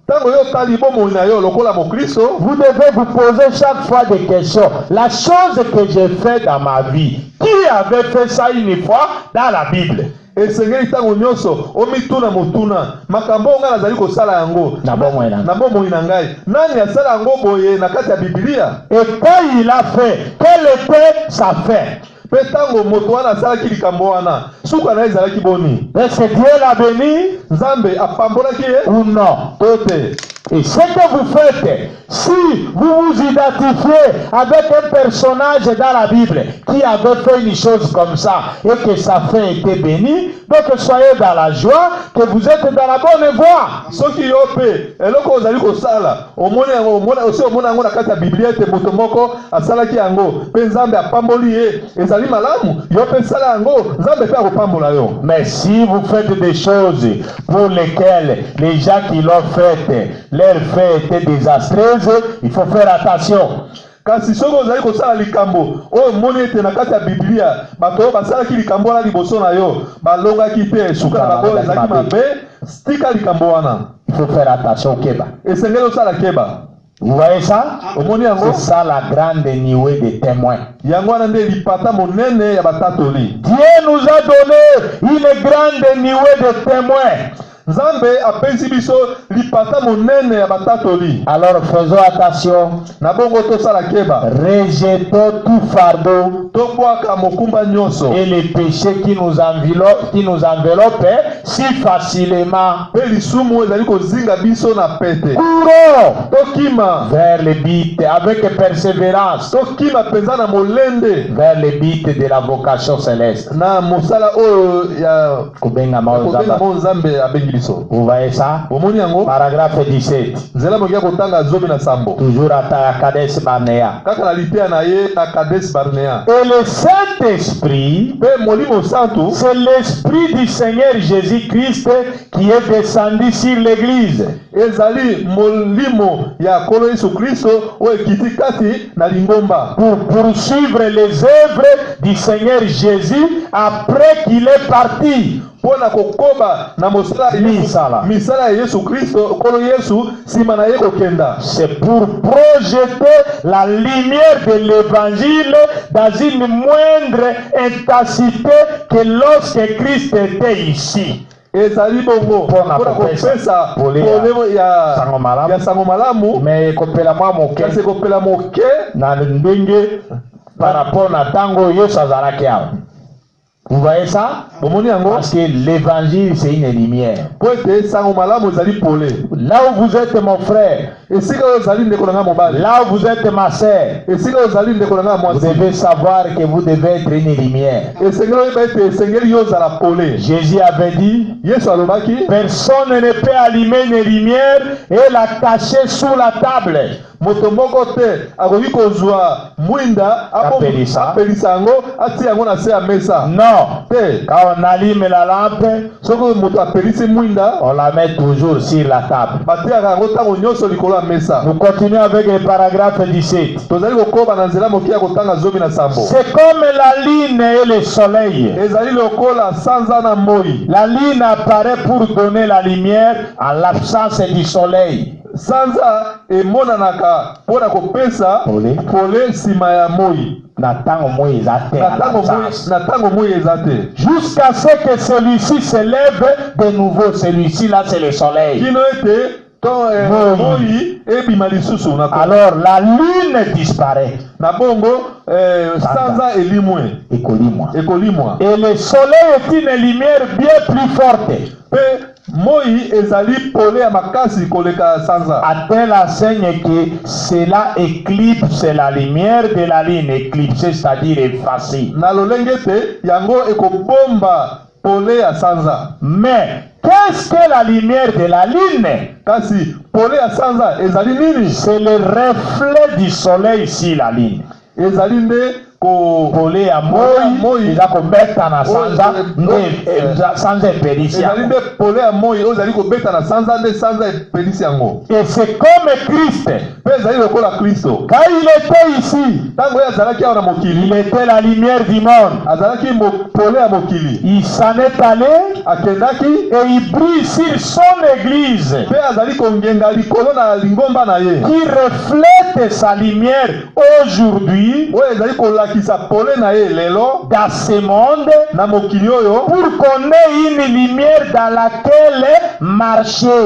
ntango yo tali bomoi na yo lokola mokristo, vous devez vous poser chaque fois des questions. La chose que j'ai fait dans ma vie, qui avait fait ça une fois dans la Bible? esengeli ntango nyonso omituna motuna makambo ngai nazali kosala yango Na bomoi na ngai nani asala yango boye na kati ya Biblia. Et quand il a fait, quelle était sa fin? mpe ntango moto wana asalaki likambo wana suka na ye ezalaki boni. Est-ce que Dieu l'a béni nzambe apambolaki ye ou non? to te. Et ce que vous faites, si vous vous identifiez avec un personnage dans la Bible qui avait fait une chose comme ça et que sa fin était bénie, donc soyez dans la joie que vous êtes dans la bonne voie. Ce qui yope, eloko ozali ko sala, omona aussi omona ngo na kati ya Biblia te moto moko asala ki yango, pe Nzambe apamboli ye, ezali malamu, yope sala yango, Nzambe pe akopambola yo. Mais si vous faites des choses pour lesquelles les gens qui l'ont faites, leur fait était désastreuse, il faut faire attention. Kasi soki ozali kosala likambo oyo moni ete na kati ya Biblia bato oyo basalaki likambo wana liboso na yo balongaki te suka na bango ezalaki mabe, tika likambo wana. Il faut faire attention au keba. Esengeli osala keba. Vous voyez ça? C'est ça la grande nuée des témoins. Dieu nous a donné une grande nuée de témoins. Alors faisons attention. Rejetons tout fardeau et les péchés qui nous enveloppent si facilement. Courons vers les bites avec persévérance vers les bites de la vocation céleste. Vous voyez ça? Paragraphe 17. Toujours à Kadesh Barnea. Et le Saint-Esprit, c'est l'Esprit du Seigneur Jésus-Christ qui est descendu sur l'Église. Pour poursuivre les œuvres du Seigneur Jésus après qu'il est parti. C'est pour projeter la lumière de l'évangile dans une moindre intensité que lorsque Christ était ici. Ezali bongo pona kopesa polemo ya sango malamu mais kopela mwa moke kasi kopela moke na ndenge par rapport na tango Yesu azalaki awa. Vous voyez ça? Parce que l'évangile c'est une lumière. Là où vous êtes mon frère, là où vous êtes ma sœur, vous devez savoir que vous devez être une lumière. Jésus avait dit, personne ne peut allumer une lumière et la cacher sous la table. Motomoko te akoki kozwa mwinda apelisa yango ati yango na se ya mesa. Non, quand on allume la lampe, soko moto apelisi mwinda, on la met toujours sur la table. Batiaka yango tango nyonso likolo ya mesa. Nous continuons avec le paragraphe 17. Tozali kokoba na nzela mokia kotanga zomi na sambo. C'est comme la lune et le soleil. Ezali lokola sanza na moi. La lune apparaît pour donner la lumière en l'absence du soleil. Sanza emonanaka pona kopesa pole sima ya moi. Natango moi ezate. Jusqu'à ce que celui-ci se lève de nouveau. Celui-ci là c'est le soleil. Alors la lune disparaît. Sanza elimwe. Et le soleil est une lumière bien plus forte. Moi ezali pole ya makasi koleka sanza. A-t-elle enseigne que cela éclipse la lumière de la lune, éclipse c'est-à-dire effacer. Na lolenge te yango ekobomba pole ya sanza. Mais qu'est-ce que la lumière de la lune? Kasi pole ya sanza ezali nini? C'est le reflet du soleil sur la lune. Ezali nde pole ya moi eza kobeta na sanza nde sanza epelisi yango. Ezali nde pole ya moi ozali kobeta na sanza nde sanza epelisi yango. Et c'est comme Christ. Pe ezali lokola Kristo. Quand il était ici, tango azalaki awa na mokili, il était la lumière du monde. Azalaki pole ya mokili. Il s'en est allé akendaki et il brille sur son église. Pe azali kongenga likolo na lingomba na ye. Qui reflète sa lumière aujourd'hui. Ouais, ezali kola qui s'appelle dans ce monde pour qu'on ait une lumière dans laquelle marcher.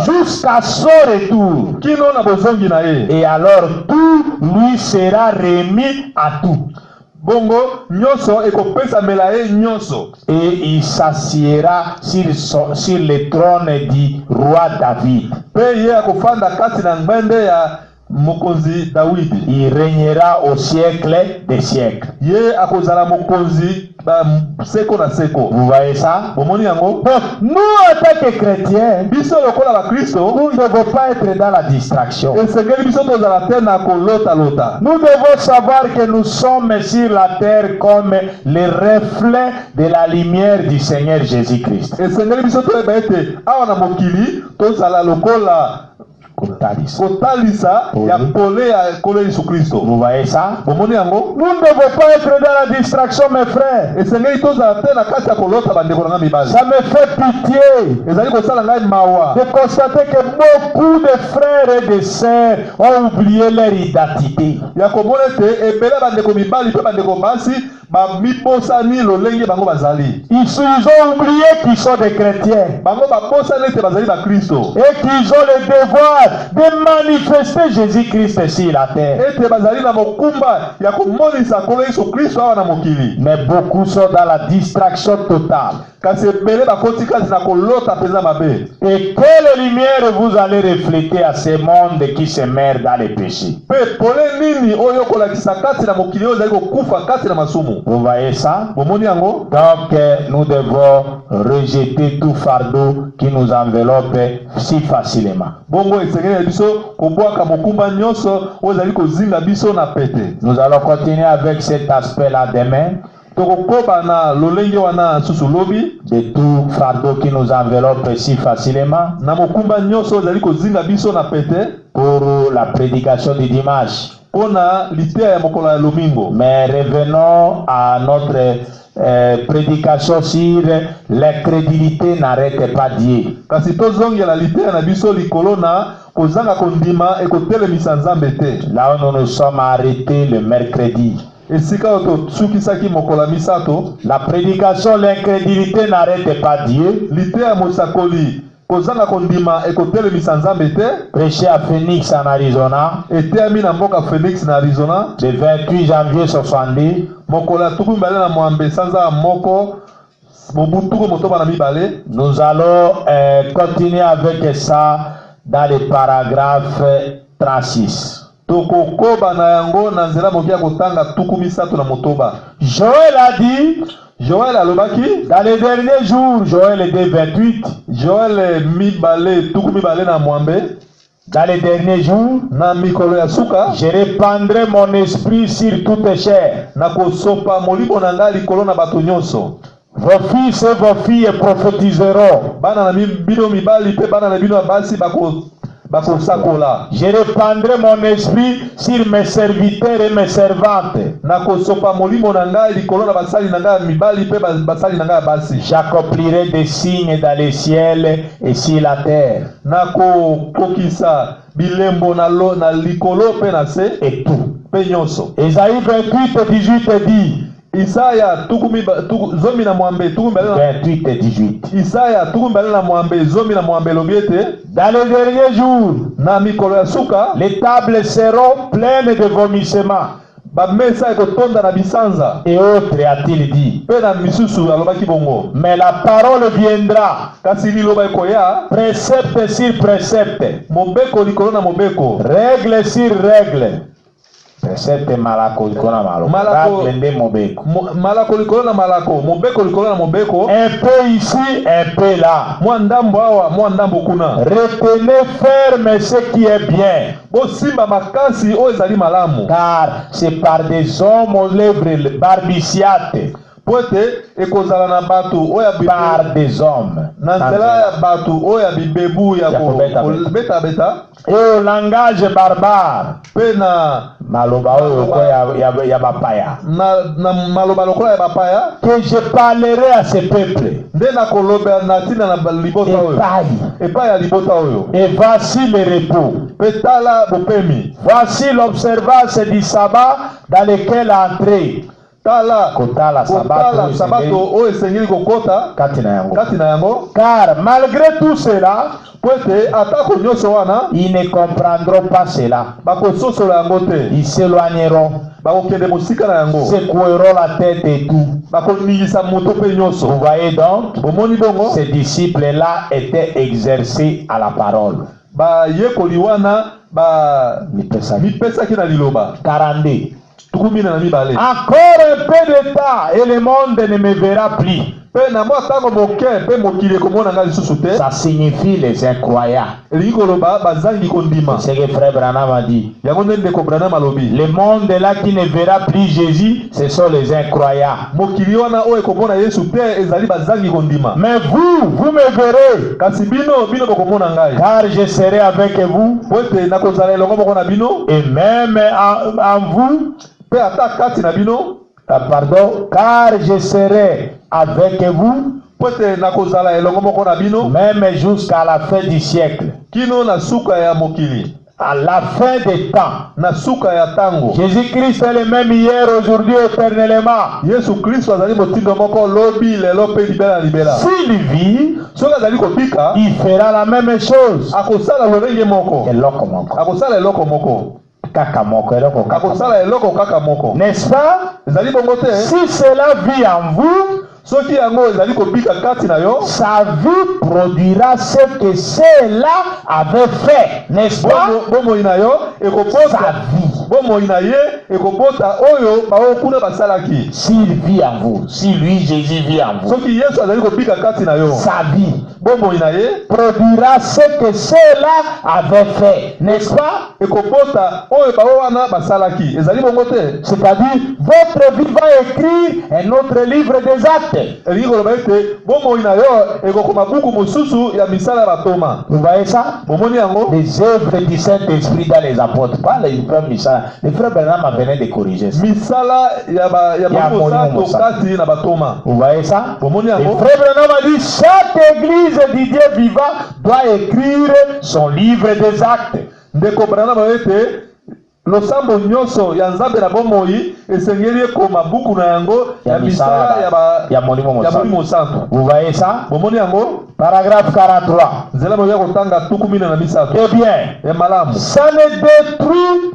Jusqu'à son retour. Et alors tout lui sera remis à tout. bongo nyonso ekopesa melaye nyonso. Et il s'assiera sur le trône du roi David. Pe ye akofanda kati na ngwende ya mokonzi Dawidi. Il régnera au siècle des siècles. Ye akozala mokonzi seko na seko. Vous voyez ça? Bomoni yango. Donc, nous en tant que chrétiens, Biso lokola ba Kristo, nous ne devons pas être dans la distraction. esengeli biso tozala te na kolota lota. Nous devons savoir que nous sommes sur la terre comme les reflets de la lumière du Seigneur Jésus-Christ. Esengeli biso toyeba ete awa na mokili tozala lokola kotalisa ya pole ya kolo Yesu Kristo. Vous voyez ça? Bomoni yango. Nous ne devons pas être dans la distraction, mes frères. Esengeli tozala te na kati ya kolota bandeko na mibali. Ça me fait pitié Ezali kosala ngai mawa de constater que beaucoup de frères et de sœurs ont oublié leur identité. ya komona ete ebele bandeko mibali mpe bandeko basi bamibosani lolenge bango bazali. Ils ont oublié qu'ils sont des chrétiens Bango babosani ete bazali ba Kristo. et qu'ils ont le devoir de manifester Jésus-Christ sur la terre. Ete bazali na mokumba ya komonisa kolo Yesu Kristo awa na mokili. Mais beaucoup sont dans la distraction totale. Kasi ebele bakoti kati na kolota mpenza mabe. Et quelle lumière vous allez refléter à ce monde qui se meurt dans les péchés? Pe pole nini oyo kolakisa kati na mokili oyo ezali kokufa kati na masumu. Vous voyez ça? Bomoni yango. Donc nous devons rejeter tout fardeau qui nous enveloppe si facilement. Bongo esengeli ya biso kobwaka mokumba nyonso oyo ezali kozinga biso na pete. Nous allons continuer avec cet aspect-là demain. Tokokoba na lolenge wana susu lobi. De tout fardeau qui nous enveloppe si facilement. Na mokumba nyonso oyo ezali kozinga biso na pete. Pour la prédication du dimanche. Pona litea ya mokolo ya lomingo. Mais revenons à notre prédication sur l'incrédulité n'arrête pas Dieu. Kasi tozongela litea na biso likolo na kozanga kondima ekotelemisa Nzambe te. Là où nous nous sommes arrêtés le mercredi. Esika oyo tosukisaki mokolo ya misato. La prédication l'incrédulité n'arrête pas Dieu. Litea mosakoli kozanga kondima ekotelemisa Nzambe te. Prêché à Phoenix en Arizona. Eteami na mboka Phoenix na Arizona. Le 28 janvier 70. Mokolo ya tuku mibale na mwambe sanza moko mobutuku motoba na mibale. Nous allons continuer avec ça dans le paragraphe 36. Tokokoba na yango na nzela mokia kotanga tuku misato na motoba. Joël a dit, Joël alobaki dans les derniers jours, Joël 2:28. Joël mibale tuku mibale na mwambe. Dans les derniers jours, na mikolo ya suka, je répandrai mon esprit sur toute chair. Na kosopa molimo na ngai likolo na bato nyonso. Vos fils et vos filles prophétiseront. Bana na bino mibali pe bana na bino basi bakosakola. Je répandrai mon esprit sur mes serviteurs et mes servantes. Na kosopa molimo na ngai likolo na basali na ngai mibali pe basali na ngai basi. J'accomplirai des signes dans les ciels et sur la terre. Na kokisa bilembo na likolo pe na se et tout. Pe nyonso. Esaïe 28:18 dit. Isaya zomi na mwambe tuku mbele 28:18. Isaya tuku mbele na mwambe zomi na mwambe lobiete. Dans les derniers jours, na mikolo ya suka, les tables seront pleines de vomissements. Bamesa ekotonda na bisanza. Et autres a-t-il dit. Pe na misusu alobaki bongo. Mais la parole viendra. Kasi liloba ekoya. Précepte sur précepte. Mobeko likolo na mobeko. Règle sur règle. Précepte malako likolo na malako. Règle nde mobeko. Malako likolo na malako. Mobeko likolo na mobeko. Un peu ici, un peu là. Mwandambo awa, mwandambo kuna. Retenez ferme ce qui est bien. Bosimba makasi o ezali malamu. Car c'est par des hommes aux lèvres barbiciates. Poete ekozala na batu oya bibebu. Par des hommes. Na nzela ya batu oya bibebu ya beta beta. Et au langage barbare. Pe na maloba oyo ya bapaya. Na maloba lokola ya bapaya. Que je parlerai à ce peuple. Nde na koloba na tina na libota oyo. Epai ya libota oyo. Et voici le repos. Pe tala bopemi. Voici l'observance du sabbat dans lequel entrer. tala kotala sabato oyo esengeli kokota kati na yango. car Malgré tout cela, po ete atako nyonso wana ils ne comprendront pas cela. bakososola yango te, Ils s'éloigneront, bakokende mosika na yango, secoueront la tête et tout. bakoningisa moto mpe nyonso. Vous voyez donc, bomoni bongo ces disciples-là étaient exercés à la parole. bayekoli wana mipesaki na liloba 42. tukumina na mibale. Encore un peu de temps et le monde ne me verra plus. Pe na mwa tango moke pe mokili ekomona nga lisusu te. Ça signifie les incroyants. elingi koloba bazangi kondima. C'est ce que frère Branham a dit. yango nde ndeko Branham alobi. Le monde là qui ne verra plus Jésus, ce sont les incroyants. mokili wana oyo ekomona Yesu te ezali bazangi kondima. Mais vous me verrez. kasi bino bokomona ngai. Car je serai avec vous. po ete nakozala elongo moko na bino. Et même en vous. Pe ata kati na bino. Pardon, car je serai avec vous, même jusqu'à la fin du siècle, à la fin des temps. Jésus-Christ est le même hier, aujourd'hui, éternellement. S'il vit, il fera la même chose. N'est-ce pas? Si cela vit en vous, sa vie produira ce que cela avait fait. N'est-ce pas? Sa vie. S'il vit en vous, si lui, Jésus vit en vous, sa vie produira ce que cela avait fait. N'est-ce pas? C'est-à-dire, votre vie va écrire un autre livre des actes. Vous voyez ça? Les œuvres du Saint-Esprit dans les apôtres, pas les frères Missala. Les frères Branham venaient de corriger ça. Vous voyez ça? Les frères Branham a dit, chaque église du Dieu vivant doit écrire son livre des actes. losambo nyonso ya nzambe na bomoi esengeli ekoma buku na yango ya misala ya molimo santo. Vous voyez ça? bomoni yango paragraphe 43. nzela moya kotanga tukumina na misato. Eh bien, malamu ça ne détruit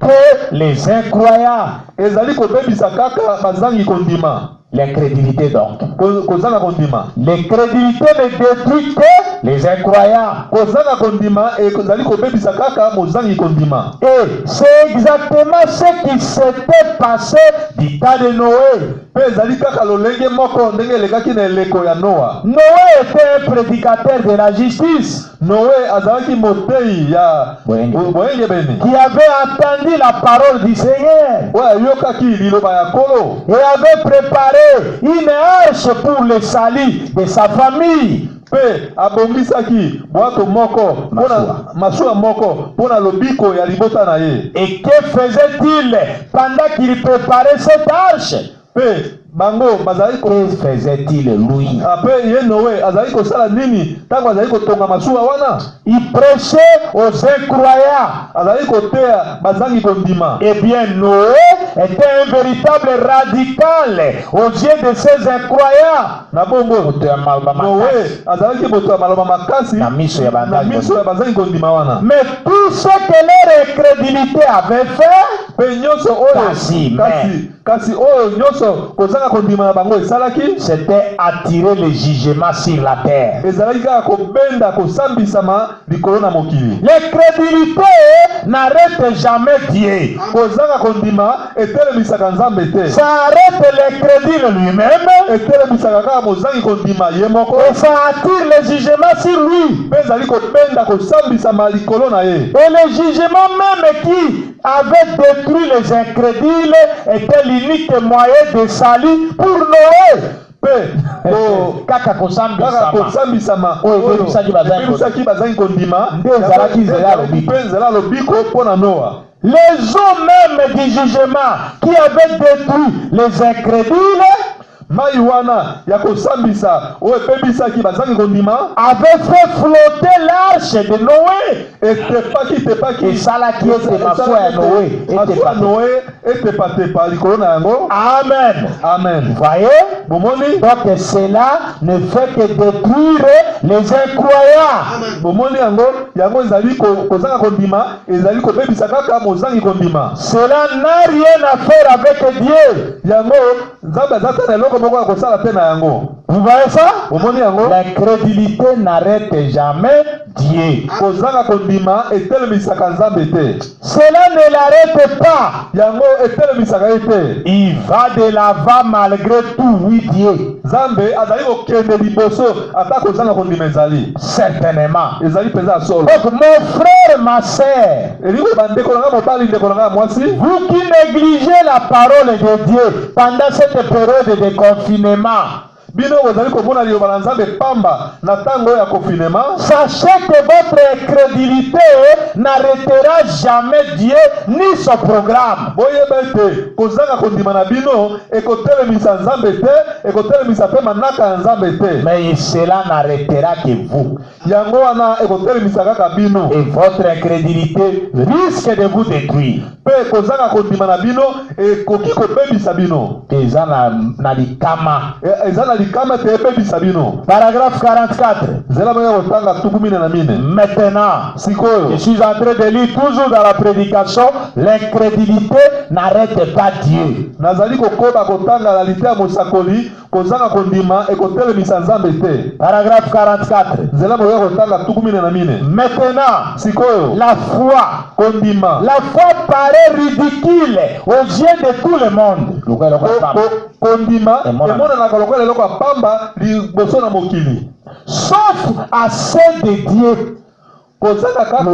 que les incroyants. ezali kobebisa kaka bazangi kondima. L'incrédulité donc. Kozanga kondima. L'incrédulité ne détruit que les incroyants. Kozanga kondima ezali kobebisa kaka mozangi kondima. Et c'est exactement ce qui s'était passé du temps de Noé. Pe ezali kaka lolenge moko ndenge elekaki na eleko ya Noa. Noé était un prédicateur de la justice. Noé azalaki motei ya boyenge beni. Qui avait entendu la parole du Seigneur. Ouais, yokaki liloba ya kolo. Et avait préparé une arche pour le salut de sa famille. Pe abongisaki bwato moko pona masuwa moko pona lobiko ya libota na ye. Et que faisait-il pendant qu'il préparait cette arche? Pe bango bazali ko faisait-il lui? Après ye Noé azali ko sala nini tango azali ko tonga masuwa wana? Il prêchait aux incroyants. Azali ko tea bazangi kondima. Eh bien Noé était un véritable radical aux yeux de ces incroyants. Na bongo Noé azali moto maloba makasi na miso ya bazangi kondima wana. Mais tout ce que leur incrédulité avait fait, pe nyonso oyo kasi oyo nyonso kozanga kondima na bango esalaki, c'était attirer le jugement sur la terre. ezalaki kaka kobenda kosambisama likolo na mokili. L'incrédulité n'arrête jamais Dieu. Kozanga kondima etelemisaka nzambe te. Ça arrête l'incrédule lui-même. Etelemisaka kaka mozangi kondima ye moko. Et ça attire le jugement sur lui. Pe ezali kobenda kosambisama likolo na ye. Et le jugement même qui avait détruit les incrédules était l'unique moyen de salut pour Noé. Kaka kosambisama oyo ebebisaki bazangi kondima nzela lobiko mpona Noa. Les hommes même du jugement qui avaient détruit les incrédules, mai wana ya kosambisa oyo epebisaki bazangi kondima avait fait flotter l'arche de Noé. etepaki Et ça là qui était ma foi à Noé. masuwa Noé etepatepa likolo na yango. Amen. Amen. Vous voyez? Bomoni Donc cela ne fait que détruire les incroyants. bomoni yango ezali kozanga kondima ezali kobebisa kaka mozangi kondima. Cela n'a rien à faire avec Dieu. Yango nzambe azata na eloko moko ya kosala te na yango. Vous voyez ça? Bomoni yango L'incrédulité n'arrête jamais Dieu. kozanga kondima etelemisaka nzambe te. Cela ne l'arrête pas. Yango etelemisaka ye te. Il va de l'avant malgré tout, oui Dieu. Nzambe azali kokende liboso ata kozanga kondima ezali. Certainement. Ezali penza solo. Donc mon frère, ma sœur, Eliko bandeko nanga mobali ndeko nanga mwasi. vous qui négligez la parole de Dieu pendant cette période de confinement, Bino ozali komona liyoba na nzambe pamba na tango ya confinement. sachez que votre incrédulité n'arrêtera jamais Dieu ni son programme. Boyeba ete kozanga kondima na bino ekotelemisa nzambe te, ekotelemisa pe manaka ya nzambe te. Mais cela n'arrêtera que vous. Yango wana ekotelemisa kaka bino. Et votre incrédulité risque de vous détruire. Pe kozanga kondima na bino ekoki kobebisa bino. Eza na likama. Eza na likama te ebebisa bino. Paragraphe 44. Zela moya kotanga tuku mine na mine. Maintenant, Sikoyo. je suis en train de lire toujours dans la prédication, l'incrédulité n'arrête pas Dieu. Nazali kokoba kotanga la lite ya mosakoli kozanga kondima ekotelemisa nzambe te. Paragraphe 44. Zela moya kotanga tuku mine na mine. Maintenant, Sikoyo. la foi. Kondima. La foi paraît ridicule aux yeux de tout le monde. Kondima emonanaka lokola eloko ya pamba liboso na mokili. Sauf à ceux de Dieu. Kozanga kaka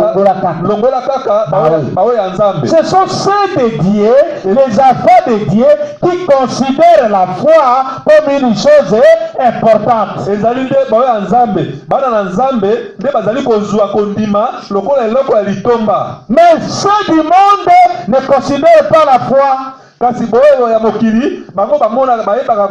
longola kaka bawe ya nzambe. Ce sont ceux de Dieu, les enfants de Dieu, qui considèrent la foi comme une chose importante. Ezali nde bawe ya nzambe bana na nzambe nde bazali kozwa kondima lokola eloko ya litomba. Mais ceux du monde ne considèrent pas la foi. Kasi boyo ya mokili bango bamona bayebaka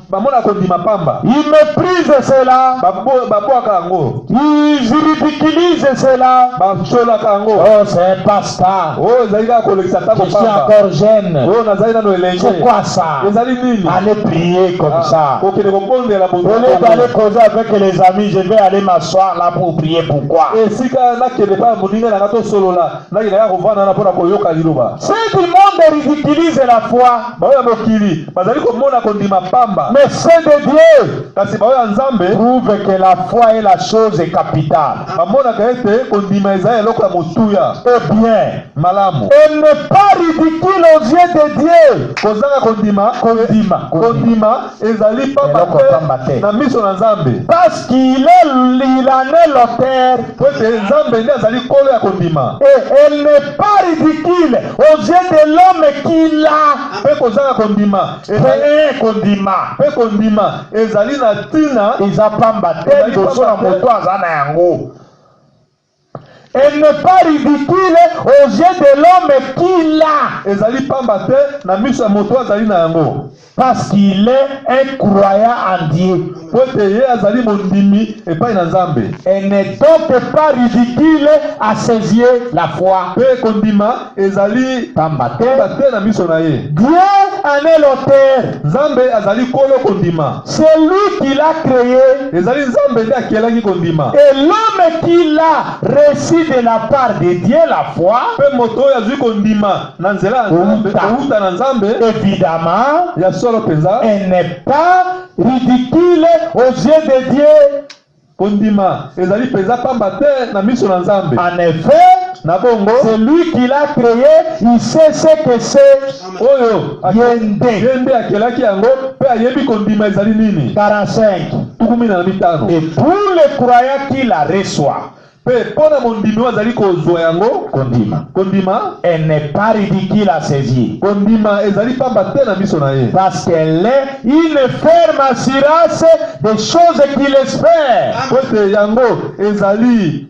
bamona kondima pamba. Ils méprisent cela. Babwaka yango. Ils ridiculisent cela. Basolaka yango. Oh, c'est un pasteur. Oh, ezali kaka kolekisa tango Je suis pamba. encore jeune. Oh, nazali nano elenge. C'est quoi ça? Ezali nini? Allez prier comme ça. Okende kobondela Au lieu d'aller causer avec les amis, je vais aller m'asseoir là pour prier. Pourquoi? esika nakende pa moninga nanga tosolola nakendaka kovanda na mpona koyoka liloba. Ceux du monde ridiculisent la foi. Baoyo ya mokili bazali komona kondima pamba. Mais ceux de Dieu Kasi baoyo ya nzambe prouvent que la foi est la chose capitale. bamonaka ete kondima ezali eloko ya motuya. Eh bien, Malamu. elle n'est pas ridicule aux yeux de Dieu. Kozanga kondima ezali pamba te na miso na nzambe. Parce qu'il en est l'auteur. Po ete nzambe nde azali kolo ya kondima. Et elle n'est pas ridicule aux yeux de l'homme qui l'a. Pe kozanga kondima pe kondima ezali na tina Eza pamba te liboso na moto aza na yango. Elle n'est pas ridicule aux yeux de l'homme qui l'a. ezali pamba te na miso ya moto azali na yango. Parce qu'il est un croyant en Dieu. Po ete ye azali mondimi epai na nzambe. Elle n'est donc pas ridicule à ses yeux la foi. Pe kondima ezali Pamba te. pamba te na miso na ye. Dieu en est l'auteur. Nzambe azali kolo kondima. C'est lui qui l'a créé. Ezali nzambe nde akelaki kondima. Et l'homme qui l'a reçu de la part de Dieu la foi, Pe moto oyo azwi kondima na nzela ya nzambe outa na nzambe évidemment, ya solo penza. elle n'est pas ridicule aux yeux de Dieu. Kondima ezali penza pamba te na miso na nzambe. En effet, Na bongo c'est lui qui l'a créé, il sait ce que c'est. oyo Yende. ye nde akelaki yango pe ayebi kondima ezali nini. 45. Tukumi na mitano. Et pour les croyants qui la reçoivent, Pe pona mondimi oyo azali kozwa yango kondima elle n'est pas ridicule à ses yeux. kondima ezali pamba te na miso na ye. Parce qu'elle est une ferme assurance des choses qu'il espère. Po ete yango ezali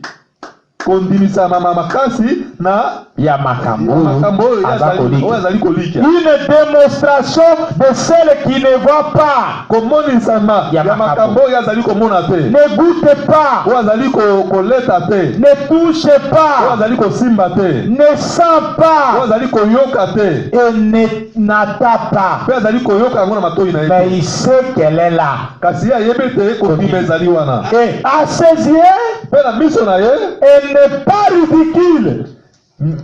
kondimisa makasi na ya makambo oyo azali kolika. Une démonstration de celle qui ne voit pas. Komonisama ya makambo oyo azali komona te. Ne goûte pas. Oyo azali koleta te. Ne touche pas. Oyo azali kosimba te. Ne sent pas. Oyo azali koyoka te. Et n'attend pas. Oyo azali koyoka yango na matoi na ye. Mais il sait qu'elle est là. Kasi ayebi te kondima ezali wana. Et à ses yeux, mpe na miso na ye, elle n'est pas ridicule.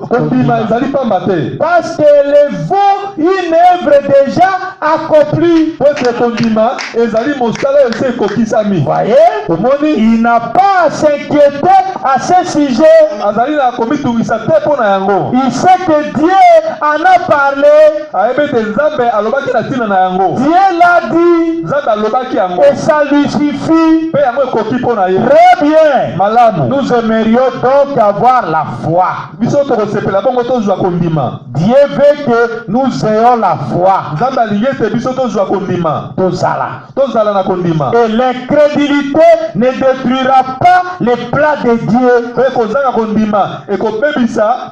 kondima ezali pamba te. Parce qu'elle vaut une œuvre déjà accomplie. Po ete kondima ezali mosala oyo ese ekokisami. Voyez, omoni il n'a pas à s'inquiéter à ce sujet. azali na komitungisa te mpo na yango. Il sait que Dieu en a parlé. ayebi ete nzambe alobaki na ntina na yango. Dieu l'a dit. nzambe alobaki yango. Et ça lui suffit. mpe yango ekoki mpo na ye. Très bien. malamu. Nous aimerions donc avoir la foi. biso tokosepela bongo tozwa kondima. Dieu veut que nous ayons la foi. nzambe alingi ete biso tozwa kondima. tozala na kondima. Et l'incrédulité ne détruira pas les plans de Dieu. mpe kozanga kondima ekobebisa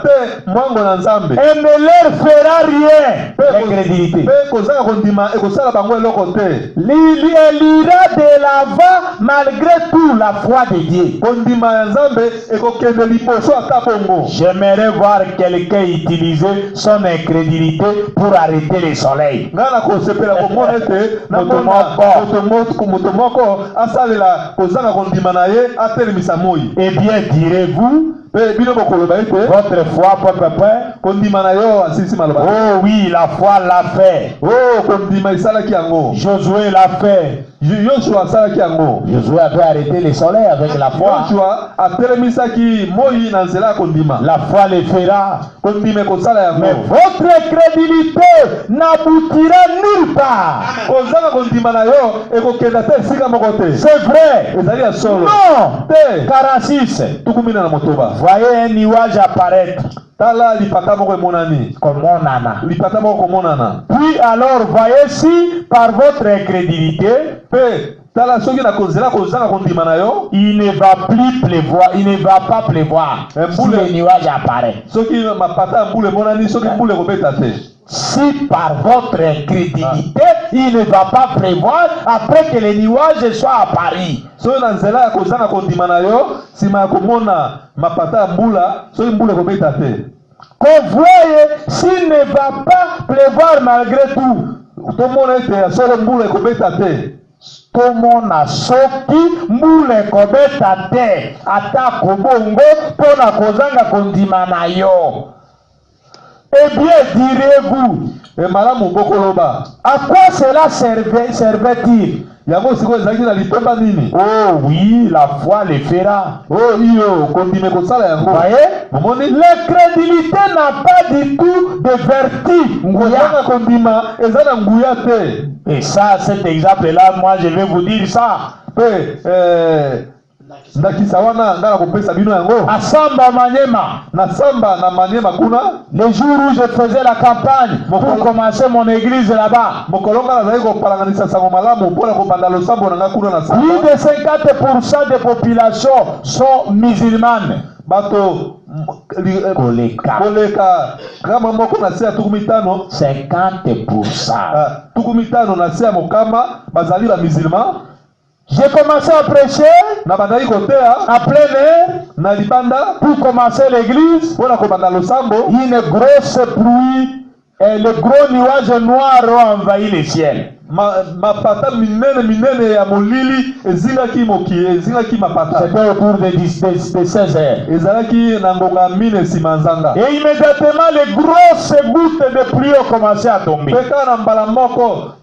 te mwango na nzambe. Et ne leur fera rien. L'incrédulité. mpe kozanga kondima ekosala bango eloko te. Elle ira de l'avant malgré tout la foi de Dieu. kondima ya nzambe ekokende liboso ata bongo. J'aimerais voir quelqu'un utiliser son incrédulité pour arrêter le soleil. nga na kosepela komona ete moto moko asalela kozanga kondima na ye atelemisa moi. Eh bien, direz-vous, bino bokoloba ete votre foi, papa, kondima na yo asilisi maloba. oh oui, la foi l'a fait. oh kondima esalaki yango. Josué l'a fait. Yoshua asalaki yango. Josué avait arrêté le soleil avec la foi. Yoshua atelemisaki moi na nzela ya kondima. La foi le fera. kondima ekosala yango. Mais votre crédulité n'aboutira nulle part. kozanga kondima na yo ekokenda te esika moko te. C'est vrai. ezali ya solo. Non. te 46. tukumina na motoba. Voyez un nuage apparaître. tala lipata moko emonani. Komonana. lipata moko komonana. Puis alors, voyez si par votre incrédulité, pe tala soki na kozela kozanga kondima na yo, il ne va plus pleuvoir, il ne va pas pleuvoir si le nuage apparaît. soki mapata ya mbula emonani, soki mbula ekobeta te. Si par votre incrédulité, il ne va pas prévoir après que les nuages soient à Paris. soki na nzela ya kozanga kondima na yo, nsima ya komona mapata ya mbula, soki mbula ekobeta te. Qu'on voie s'il ne va pas pleuvoir malgré tout. tomona ete solo mbula ekobeta te. Tomona soki mbula ekobeta te ata kobongo mpona kozanga kondima na yo. Eh bien, direz-vous, malamu bokoloba, à quoi cela servait-il? yango sikoyo ezalaki na litomba nini? Oh oui, la foi le fera. oh iyo kondima ekosala yango. Voyez, l'incrédulité n'a pas du tout de vertu. kozanga kondima eza na nguya te. Et ça, cet exemple-là, moi je vais vous dire ça. Pe ndakisa wana nga na kopesa bino yango. À Samba Maniema, na Samba na Maniema kuna, le jour où je faisais la campagne pour commencer mon église là-bas, mokolonga nazali kopalanganisa sango malamu mpona kobanda losambo na nga kuna na Samba. Plus de 50% des populations sont musulmanes. Bato koleka kama moko na se ya tuku mitano, 50%. Tuku mitano na se ya mokama bazali ba musulman. J'ai commencé à prêcher na bandai kotea à plein air na libanda pour commencer l'église. Pour kobanda losambo, une grosse pluie et le gros nuage noir ont envahi le ciel. Mapata minene ya molili ezingaki mapata. C'était autour de 16 heures. Ezalaki na ngonga mine simanzanga. Et immédiatement les grosses gouttes de pluie ont commencé à tomber. Peka na mbala moko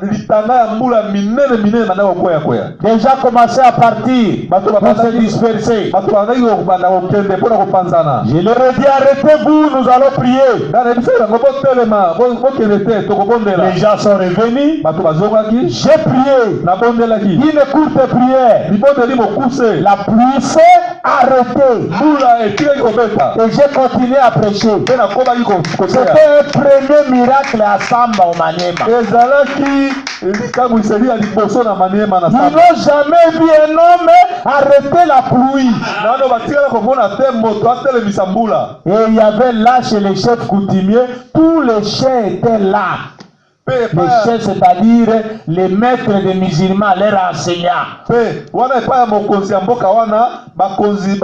litanga ya mbula minene manako koya. Déjà commencé à partir pour se disperser. Je leur ai dit arrêtez-vous, nous allons prier. Les gens sont revenus. bato bazongaki j'ai prié nabondelaki une courte prière. libondeli mokuse La pluie s'est arrêtée. mbula etikaki kobeta Et j'ai continué à prêcher. mpe nakobaki koteya. C'était un premier miracle à Samba au Maniema. ezalaki likamwiseli ya liboso na Maniema na Ils Samba. n'ont jamais vu un homme arrêter la pluie. nano batikala komona te moto atelemisa mbula. Et il y avait là chez les chefs coutumiers, tous les chefs étaient là. Les chefs, c'est-à-dire les maîtres des musulmans, les enseignants. Pe wana epai ya mokonzi ya mboka wana bakonzi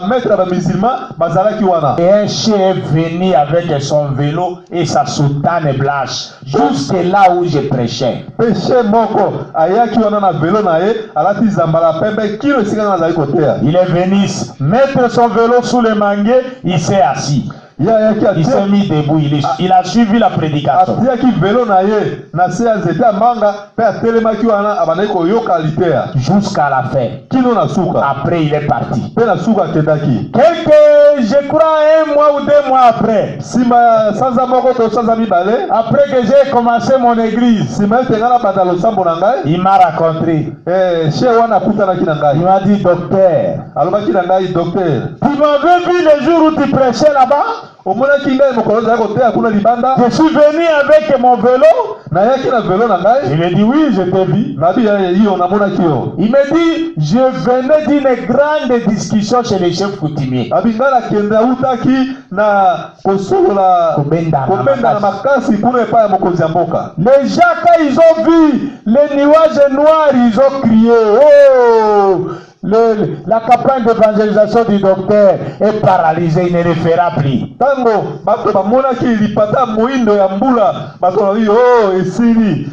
maître ya bamusulman bazalaki wana. Et un chef est venu avec son vélo et sa soutane blanche, jusque là où je prêchais. Pe chef moko ayaki wana na velo na ye alati zambala pembe kilo esika na azali koteya. Il est venu mettre son vélo sous le manguier, il s'est assis. Il s'est mis debout, il a suivi la prédication. Atiaki velo na ye na se ya nzete ya manga pe atelemaki wana abandaki koyoka liteya jusqu'à la fin. kino na suka. Après il est parti. Pe na suka akendaki. Je crois 1 mois ou 2 mois après. Sima sanza moko to sanza mibale. Après que j'ai commencé mon église. Sima ete ngala banda losambo na ngai. Il m'a rencontré. Che wana akutanaki na ngai. Il m'a dit docteur. Alobaki na ngai docteur. Tu m'avais vu le jour où tu prêchais là-bas? Omonaki ngai mokolo za koteya kuna libanda. Je suis venu avec mon vélo. Nayaki na vélo na ngai. Je lui ai dit oui, je t'ai vu. Nabi yo namonaki yo. Il me dit je venais d'une grande discussion chez les chefs coutumiers. Abi ngala kenda utaki na kosolola Kobenda na makasi kuna epai ya mokonzi ya mboka. Les gens quand ils ont vu les nuages noirs, ils ont crié oh! La campagne d'évangélisation du docteur est paralysée, il ne le fera plus. Tango bato bamonaki lipata moindo ya mbula bato na oh esili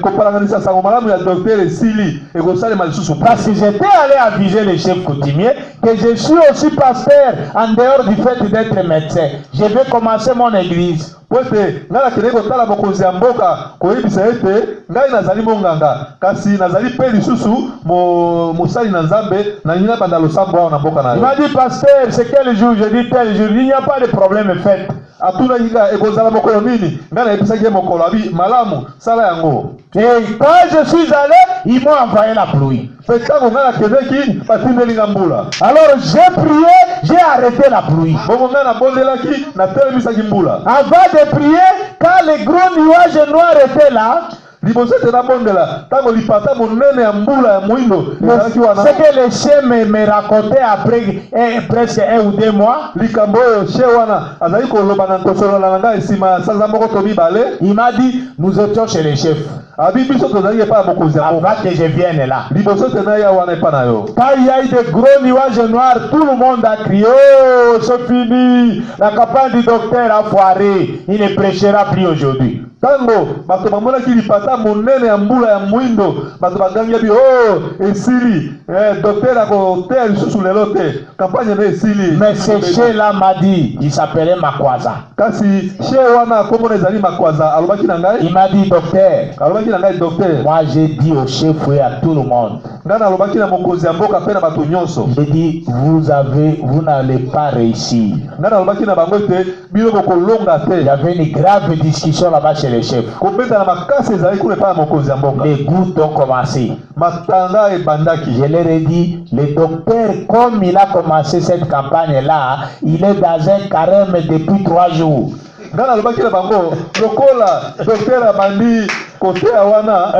kopalanganisa sango malamu ya docteur esili ekosalema lisusu. Parce que j'étais allé aviser les chefs coutumiers que je suis aussi pasteur en dehors du fait d'être médecin. Je vais commencer mon église. Wete ngala kene kotala mokonzi ya mboka koyebisa ete ngai nazali monganga kasi nazali pe lisusu mosali na nzambe na nyina banda losambo wana mboka na yo. Il m'a dit pasteur c'est quel jour? Je dis tel jour. Il n'y a pas de problème fait. Atuna yinga ekozala mokolo nini ngana yebisaki mokolo abi malamu sala yango. Et quand je suis allé, ils m'ont envoyé la pluie. Petango ngana kedeki batindeli ngambula. Alors j'ai prié, j'ai arrêté la pluie. Bongo ngana bondelaki na telemisaki mbula. Avant de prier, quand les gros nuages noirs étaient là, liboso te na bondela tango lipata monene ya mbula ya moindo ezalaki wana. Ce que les chefs me racontaient après presque 1 ou 2 mois, likambo oyo che wana azali koloba na nkosolola na ngai nsima sanza moko to mibale. Il m'a dit nous étions chez les chefs. Abi biso tozali epai ya mokonzi ya mboka. Avant que je vienne là, liboso te na ya wana epai na yo. Quand il y a eu de gros nuages noirs, tout le monde a crié oh c'est fini, la campagne du docteur a foiré, il ne prêchera plus aujourd'hui. Tango bato bamonaki lipata monene ya mbula ya mwindo bato bagangi bi oh esili docteur akoteya lisusu lelo te campagne na esili. Mais ce chef là m'a dit il s'appelait Makwaza. Kasi chef wana komona ezali Makwaza alobaki na ngai. Il m'a dit docteur. Alobaki na ngai docteur. Moi j'ai dit au chef et à tout le monde. Ngana alobaki na mokonzi ya mboka pe na bato nyonso. J'ai dit vous n'allez pas réussir. Ngana alobaki na bango te bino kolonga te. Il y avait une grave discussion là-bas chez les chefs. Les gouttes ont commencé. Je leur ai dit, le docteur, comme il a commencé cette campagne-là, il est dans un carême depuis 3 jours. Ngana alobaki na bango lokola docteur abandi kotea wana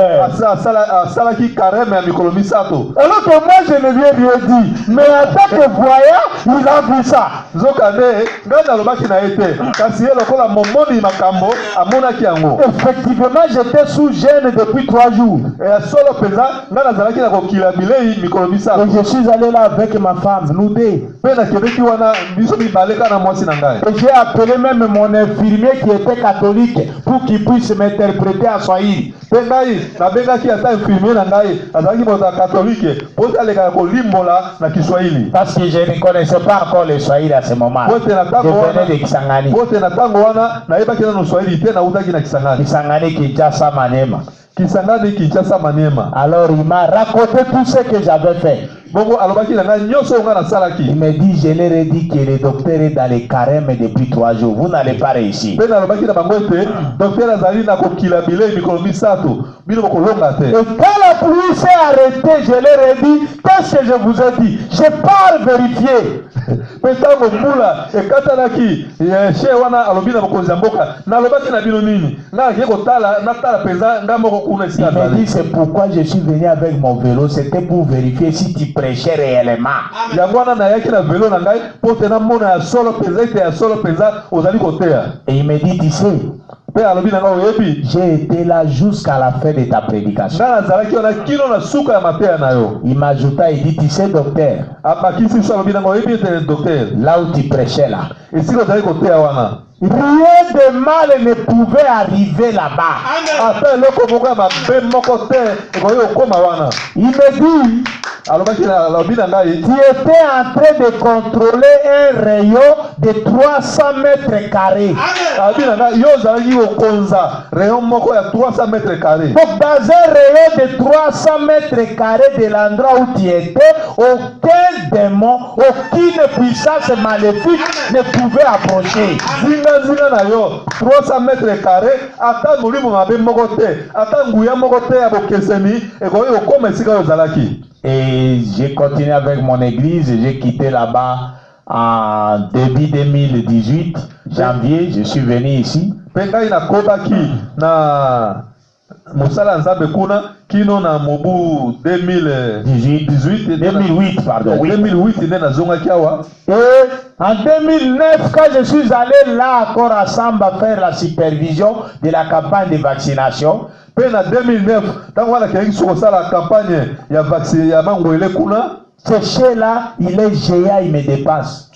asalaki carême ya mikolo misato. Alors que moi je ne lui ai rien dit, mais en tant que voyant, il a vu ça. Zokane ngana alobaki na ete kasi ye lokola momoni makambo amonaki yango. Effectivement j'étais sous gêne depuis 3 jours. Et solo peza ngana azalaki na kokila bilei mikolo misato. Et je suis allé là avec ma femme, nous deux. Pe na kebeki wana biso mibale kana mwasi na ngai. Et j'ai appelé même mon infirmier qui était catholique pour qu'il puisse m'interpréter à Swahili. Pengai na bengaki ata infirmier na ngai azalaki bota catholique pour aleka kolimbola na Kiswahili. Parce que je ne connaissais pas encore le Swahili à ce moment. Je venais de Kisangani. Pote na tango wana na yebaki na Swahili te na utaki na Kisangani. Kisangani Kinshasa Maniema. Kisangani Kinshasa Maniema. Alors il m'a raconté tout ce que j'avais fait. bongo alobaki na ngai nyonso nga na salaki. Il me dit, je leur ai dit que le docteur est dans les carèmes depuis 3 jours. Vous n'allez pas réussir. Pe na alobaki na bango ete docteur azali na kokila bilei mikolo misato bino bokolonga te. Et quand la pluie s'est arrêtée, je leur ai dit, qu'est-ce que je vous ai dit? Je pars vérifier. Pe ntango mbula ekatanaki she wana alobi na bokonzi ya mboka na alobaki na bino nini nga akei kotala natala mpenza nga moko kuna esika Il me dit, c'est pourquoi je suis venu avec mon vélo. C'était pour vérifier si tu prêchais réellement. yango wana nayaki na velo na ngai mpo te namona ya solo mpenza ete ya solo mpenza ozali koteya. Et il me dit, tu sais, Pe alobi na ngai oyebi j'ai été là jusqu'à la fin de ta prédication. nga nazalaki wana kino na suka ya mateya na yo. Il m'ajouta, il dit, tu sais, docteur, abakisi biso alobi na ngai oyebi ete docteur là où tu prêchais là, esika ozali koteya wana rien de mal ne pouvait arriver là-bas. ata eloko moko ya mabe moko te ekoki kokóma wana. Il me dit, alobaki na alobi na ngai tu étais en train de contrôler un rayon de 300 mètres carrés. alobi na ngai yo ozalaki kokonza rayon moko ya 300 mètres carrés. Donc dans un rayon de 300 mètres carrés de l'endroit où tu étais, aucun démon, aucune puissance maléfique ne pouvait approcher. zinga na yo 300 mètres carrés ata molimo mabe moko te ata nguya moko te ya bokeseni ekoki kokóma esika oyo ozalaki. Et j'ai continué avec mon église, j'ai quitté là-bas en début 2018, janvier, je suis venu ici. Mpe ngai nakotaki na mosala ya nzambe kuna kino na mobu 2008, pardon. Oui. 2008 nde nazongaki awa. Et en 2009, quand je suis allé là encore à Samba faire la supervision de la campagne de vaccination, Mpe na 2009 ntango wana kelaki so kosala campagne ya vaccin ya mangwele kuna, ce chien-là, il est géant, il me dépasse.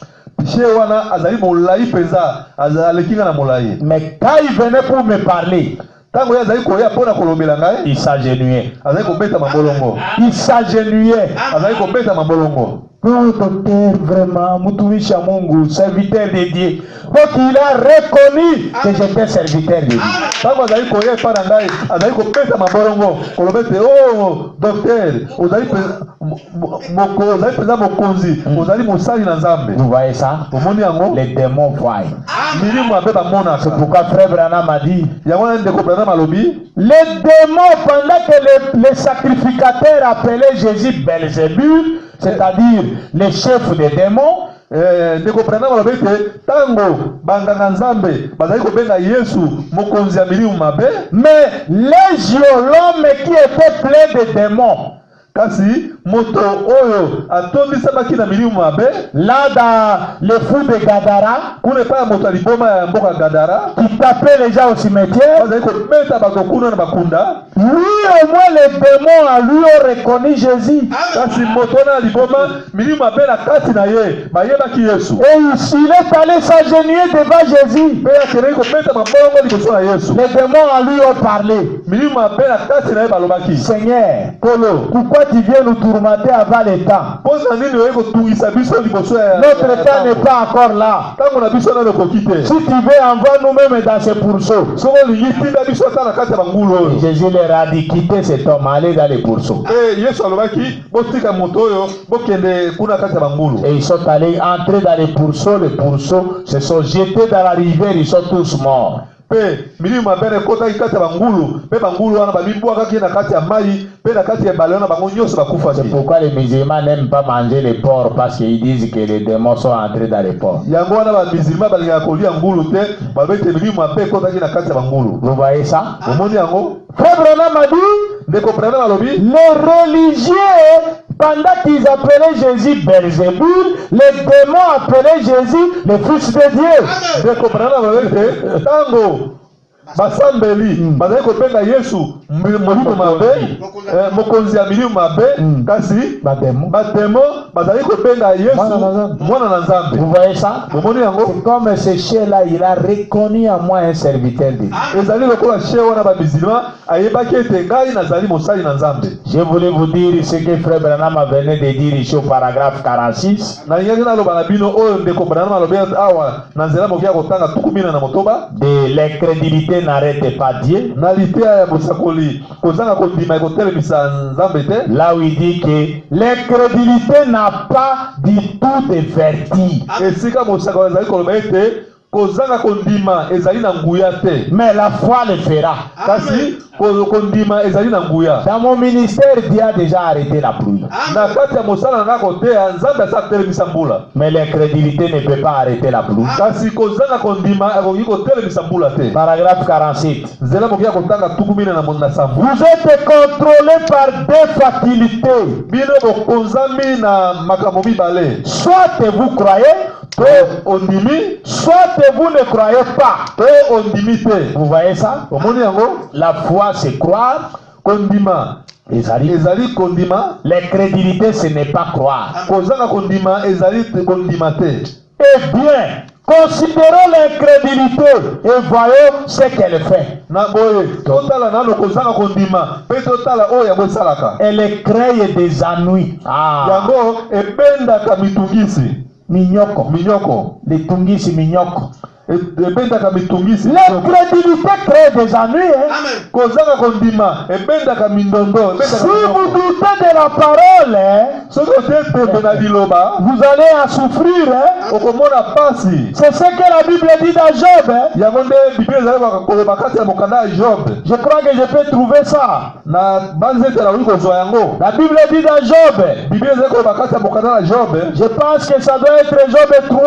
she wana azali molai mpenza aleki nga na molai. Mais quand il venait pour me parler, Ntango ye azali koya mpona kolobela ngai il s'agenouillait. azali kobeta mabolongo. Il s'agenouillait. Azali kobeta mabolongo. Oh docteur, vraiment, mtumishi wa Mungu, serviteur de Dieu. Donc il a reconnu que j'étais serviteur de Dieu. Ntango azali koya epa na ngai azali kobeta mabolongo koloba ete oh docteur ozali mpenza mokonzi ozali mosali na Nzambe. Vous voyez ça? Omoni yango Les démons voient. milimo abe bamonaka. C'est pourquoi frère Branham a dit, yango wana ndeko Branham alobi les démons, pendant que les sacrificateurs appelaient Jésus Belzébul, c'est-à-dire les chefs des démons, ndeko Branham alobi ete ntango banganga Nzambe bazali kobenga Yesu mokonzi ya milimo mabe, mais légion, l'homme qui était plein de démons, kasi moto oyo atondisamaki na milimo mabe, là dans le fou de Gadara, kuna epai ya moto ya liboma ya mboka Gadara, qui tapait les gens au cimetière, bazali kobeta bato kuna na bakunda. lui au moins les démons à lui ont reconnu Jésus. Kasi moto wana ya liboma milimo mabe na kati na ye bayebaki Yesu. Et il est allé s'agenouiller devant Jésus. Mpe akeleki kobeta mabolongo liboso na Yesu. Les démons à lui ont parlé. Milimo mabe na kati na ye balobaki Seigneur, Kolo, pourquoi tu viens nous tourmenter avant le temps? mposa nini oye kotungisa biso liboso ya Notre temps n'est pas encore là. ntango na biso nano ekoki te. Si tu veux, envoie nous-mêmes dans ces pourceaux. Soko olingi tinda biso ata na kati ya bangulu oyo. Jésus leur a dit, quittez cet homme, allez dans les pourceaux. Yesu alobaki botika moto oyo bokende kuna kati ya bangulu. Et ils sont allés entrer dans les pourceaux se sont jetés dans la rivière, ils sont tous morts. Pe milimo mabe ekotaki kati ya bangulu mpe bangulu wana babibwakaki na kati ya mai mpe na kati ya ebale wana bango nyonso bakufaki. C'est pourquoi les musulmans n'aiment pas manger les porcs, parce qu'ils disent que les démons sont entrés dans les porcs. Yango wana bamizilima balingaka kolia ngulu te balobi ete milimo mabe ekotaki na kati ya bangulu. Vous voyez ça? Omoni yango Frère Branham a dit, ndeko Branham alobi les religieux, pendant qu'ils appelaient Jésus Belzébul, les démons appelaient Jésus le Fils de Dieu. ndeko Branham alobi ete ntango basambeli bazali kobenga Yesu molimo mabe mokonzi ya milimo mabe, kasi bademo bazali kobenga Yesu mwana na Nzambe. Vous voyez ça? Omoni yango C'est comme ce chien-là, il a reconnu en moi un serviteur de Dieu. ezali lokola she wana bamizilima ayebaki ete ngai nazali mosali na Nzambe. Je voulais vous dire ce que Frère Branham venait de dire ici au paragraphe 46. nalingaki naloba na bino oyo ndeko Branham alobi awa na nzela moki ya kotanga 14 na motoba de l'incrédulité L'incrédulité n'arrête pas Dieu. na litea ya bosakoli kozanga kondima ekotelemisa nzambe te. Là où il dit que l'incrédulité n'a pas du tout de vertu. esika bosakoli ezali koloba ete kozanga kondima ezali na nguya te, Mais la foi le fera. kasi kondima ezali na nguya. Dans mon ministère, Dieu a déjà arrêté la pluie. na kati ya mosala na koteya nzambe asa telemisa mbula, Mais l'incrédulité ne peut pas arrêter la pluie. kasi kozanga kondima ekoki kotelemisa mbula te. Paragraphe 47. nzela moki ya kotanga 17. Vous êtes contrôlés par deux facultés. bino bokonzami na makambo mibale, Soit vous croyez, to ondimi soit vous ne croyez pas. to ondimi te. Vous voyez ça? omoni yango, La foi, c'est croire. kondima ezali kondima, L'incrédulité, ce n'est pas croire. kozanga kondima ezali kondima te. Eh bien, considérons l'incrédulité et voyons ce qu'elle fait. na boye totala nano kozanga kondima mpe totala oyo yango esalaka. Elle crée des ennuis. Ah, yango ebendaka mitungisi minyoko. minyoko, Les minyoko. ebendaka mitungisi. L'incrédulité crée des ennuis. Hein? kozanga kondima ebendaka mindondo, ebendaka Si vous minyoko. doutez de la parole, hein, soki otie tembe na liloba vous allez en souffrir. Hein? okomona pasi. C'est ce que la Bible dit dans Job. Hein? yango nde biblia ezali koloba kati ya mokanda ya Job. Je crois que je peux trouver ça. na banzete nakoki kozwa yango. La Bible dit dans Job. biblia ezali koloba kati ya mokanda ya Job. Je pense que ça doit être Job 3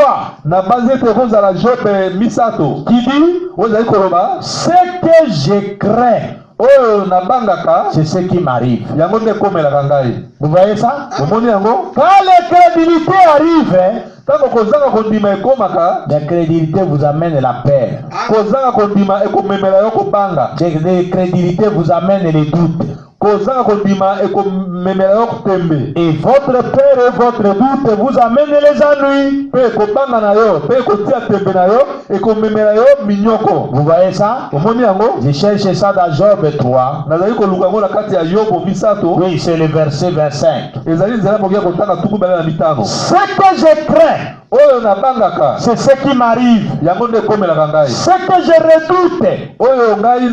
na banzete ekozala Job misato qui dit oyo ezali koloba ce que je crains, oyo nabangaka c'est ce qui m'arrive. yango nde ekomelaka ngai. Vous voyez ça? omoni yango, Quand l'incrédulité arrive, hein, ntango kozanga kondima ekomaka, l'incrédulité vous amène la peur. kozanga kondima ekomemela yo kobanga. L'incrédulité vous amène les doutes. kozanga kondima ekomemela yo tembe. Et votre peur et votre doute vous amènent les ennuis. mpe ekobanga na yo mpe ekotia tembe na yo ekomemela yo minyoko. Vous voyez ça? omoni yango, Je cherche ça dans Job 3. nazali koluka yango na kati ya Yobo misato. Oui, c'est le verset 25. ezali nzela moki ya kotanga 25. Ce que je crains, oyo nabangaka c'est ce qui m'arrive. yango nde ekomelaka ngai. Ce que je redoute, oyo ngai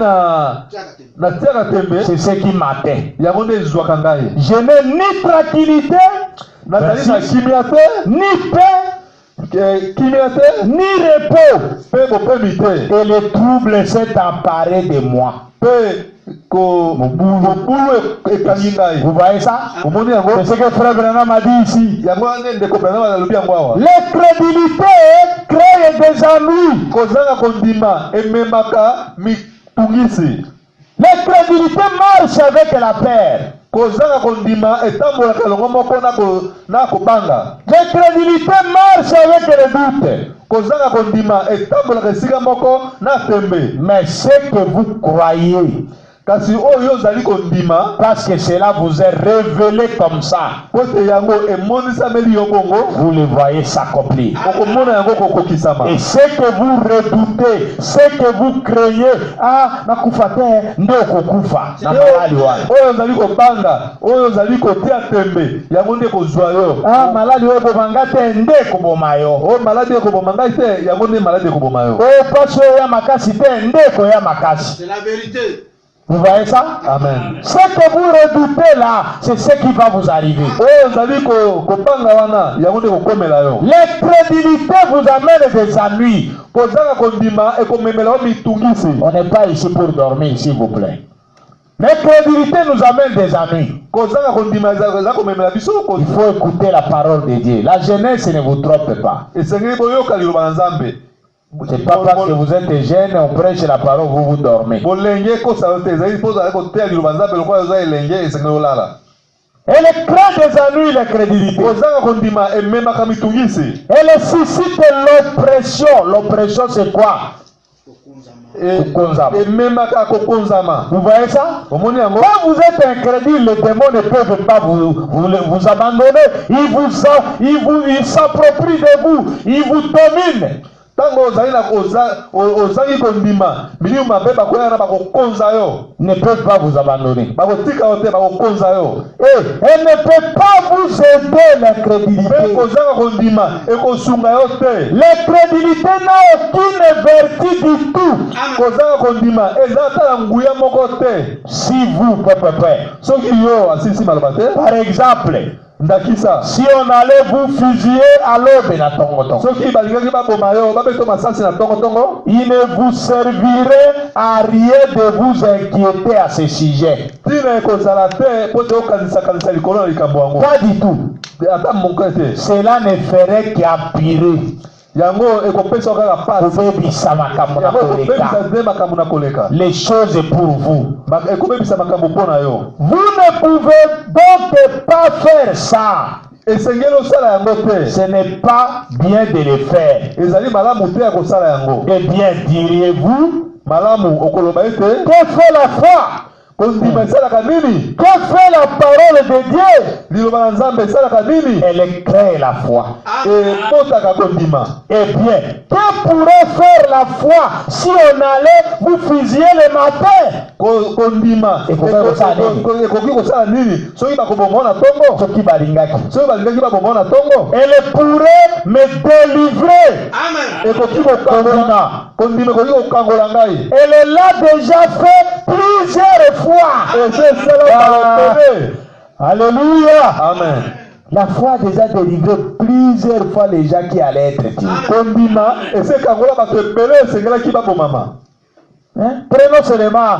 natiaka tembe c'est ce qui m'atteint. yango nde ezwaka ngai. Je n'ai ni tranquillité, nazali na kimia te, ni paix, kimia te ni repos. mpe bopemi te, Et le trouble s'est emparé de moi. mpe mobulu ekangi ngai. Vous voyez ça? omoni yango, C'est ce que Frère Branham a dit ici. yango nde ndeko Branham alobi yango awa. L'incrédulité crée des ennuis. kozanga kondima ememaka mitungisi. L'incrédulité marche avec la peur. kozanga kondima etambolaka elongo moko na kobanga. L'incrédulité marche avec le doute. kozanga kondima etambolaka esika moko na tembe. Mais ce que vous croyez, kasi oyo ozali kondima, parce que cela vous est révélé comme ça, po te yango emonisameli yo bongo, vous le voyez s'accomplir. okomona yango kokokisama. Et ce que vous redoutez, ce que vous craignez, ah, nakufa te, ndio kukufa. Na malali wana. oyo ozali kobanga, oyo ozali kotia tembe, yango nde kozwa yo. Ah, malali oyo bobanga te, nde koboma yo. oyo maladi ekoboma ngai te, yango nde maladi ekoboma yo. Oyo pasi oyo ya makasi te, nde koya makasi. C'est la vérité. Vous voyez ça? Amen. Ce que vous redoutez là, c'est ce qui va vous arriver. oyo ozali kobanga wana, yango nde kokomela yo. L'incrédulité vous amène des ennuis. kozanga kondima ekomemela yo mitungisi. On n'est pas ici pour dormir, s'il vous plaît. L'incrédulité nous amène des ennuis. kozanga kondima eza komemela biso. Il faut écouter la parole de Dieu. La jeunesse ne vous trompe pas. esengeli boyoka liloba na Nzambe. C'est pas parce que vous êtes jeune, on prêche la parole, vous dormez. bolenge ekosala te, ezali mpo ozali koteya liloba Nzambe lokola oza elenge esengeli olala. Elle crée des ennuis, l'incrédulité. kozanga kondima ememaka mitungisi. Elle suscite l'oppression. L'oppression, c'est quoi? Kokonzama. ememaka kokonzama. Vous voyez ça? omoni yango, Quand vous êtes incrédule, les démons ne peuvent pas vous abandonner. Ils s'approprient de vous. Ils vous dominent. tango ozali na ozangi kondima milieu mabe bakoya na bakokonza yo ne peuvent pas vous abandonner. bakotika yo te bakokonza yo Et elle ne peut pas vous aider l'incrédulité. mpe kozanga kondima ekosunga yo te L'incrédulité n'a aucune vertu du tout. kozanga kondima eza ata na nguya moko te Si vous, peuple, soki yo asisi maloba te par exemple, ndakisa si on allait vous fusiller à l'aube na tongoton, soki balingaki baboma yo babeto masasi na tongotongo il ne vous servirait à rien de vous inquiéter à ce sujet. ntina ekozala te po te okanisaka likolo na likambo yango Pas du tout. ata moke te Cela ne ferait qu'empirer. yango ekopesa kaka pasi Ekobebisa makambo na yango koleka. ekobebisa nde makambo na koleka Les choses pour vous. ekobebisa makambo mpo na yo Vous ne pouvez donc pas faire ça. esengeli osala yango te Ce n'est pas bien de le faire. ezali malamu te ya kosala yango Eh bien, diriez-vous, malamu okoloba ete que fait la foi? kondima esalaka nini Que fait la parole de Dieu? liloba na nzambe esalaka nini Elle crée la foi. ebotaka kondima Eh bien, que pourrait faire la foi si on allait vous fusiller le matin? kondima ekoki kosala nini soki bakoboma na tongo Soki balingaki. soki balingaki baboma na tongo Elle pourrait me délivrer. ekoki kokangola kondima ekoki kokangola ngai Elle l'a déjà fait plusieurs fois. Alléluia. Amen. La foi a déjà délivré plusieurs fois les gens qui allaient être tués. kondima esekangola bato ebele esengelaki babomama Prenons seulement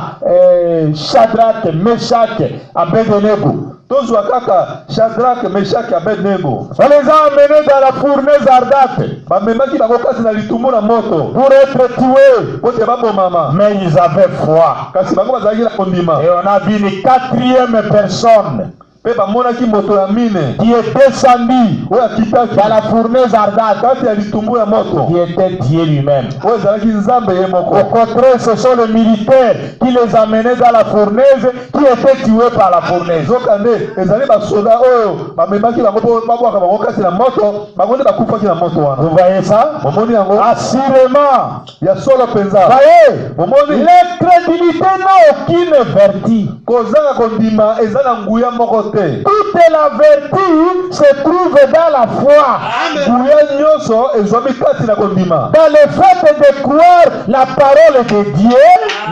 Shadrach, Meshach, Abednego. tozwa kaka Shadrach, Meshach, Abednego On les a emmenés dans la fournaise ardente bamemaki bango kasi na litumbu na moto pour être tués. po te babomama Mais ils avaient foi. kasi bango bazalaki na kondima Et on a vu une quatrième personne mpe bamonaki moto ya mine qui est descendue oyo akitaki dans la fournaise ardente, kati ya litumbu ya moto qui était Dieu lui-même. oyo ezalaki nzambe ye moko Au contraire, ce sont les militaires qui les amenaient dans la fournaise, qui étaient tués par la fournaise. nzokande ezali basoda oyo bamemaki bango mpo babwaka bango kati na moto bango nde bakufaki na moto wana Vous voyez ça? momoni yango Assurément. ya solo mpenza Voyez, momoni l'incrédulité n'a aucune vertu. kozanga kondima eza na nguya moko te Toute la vertu se trouve dans la foi, nguya nyonso ezwami kati na kondima dans le fait de croire la parole de Dieu,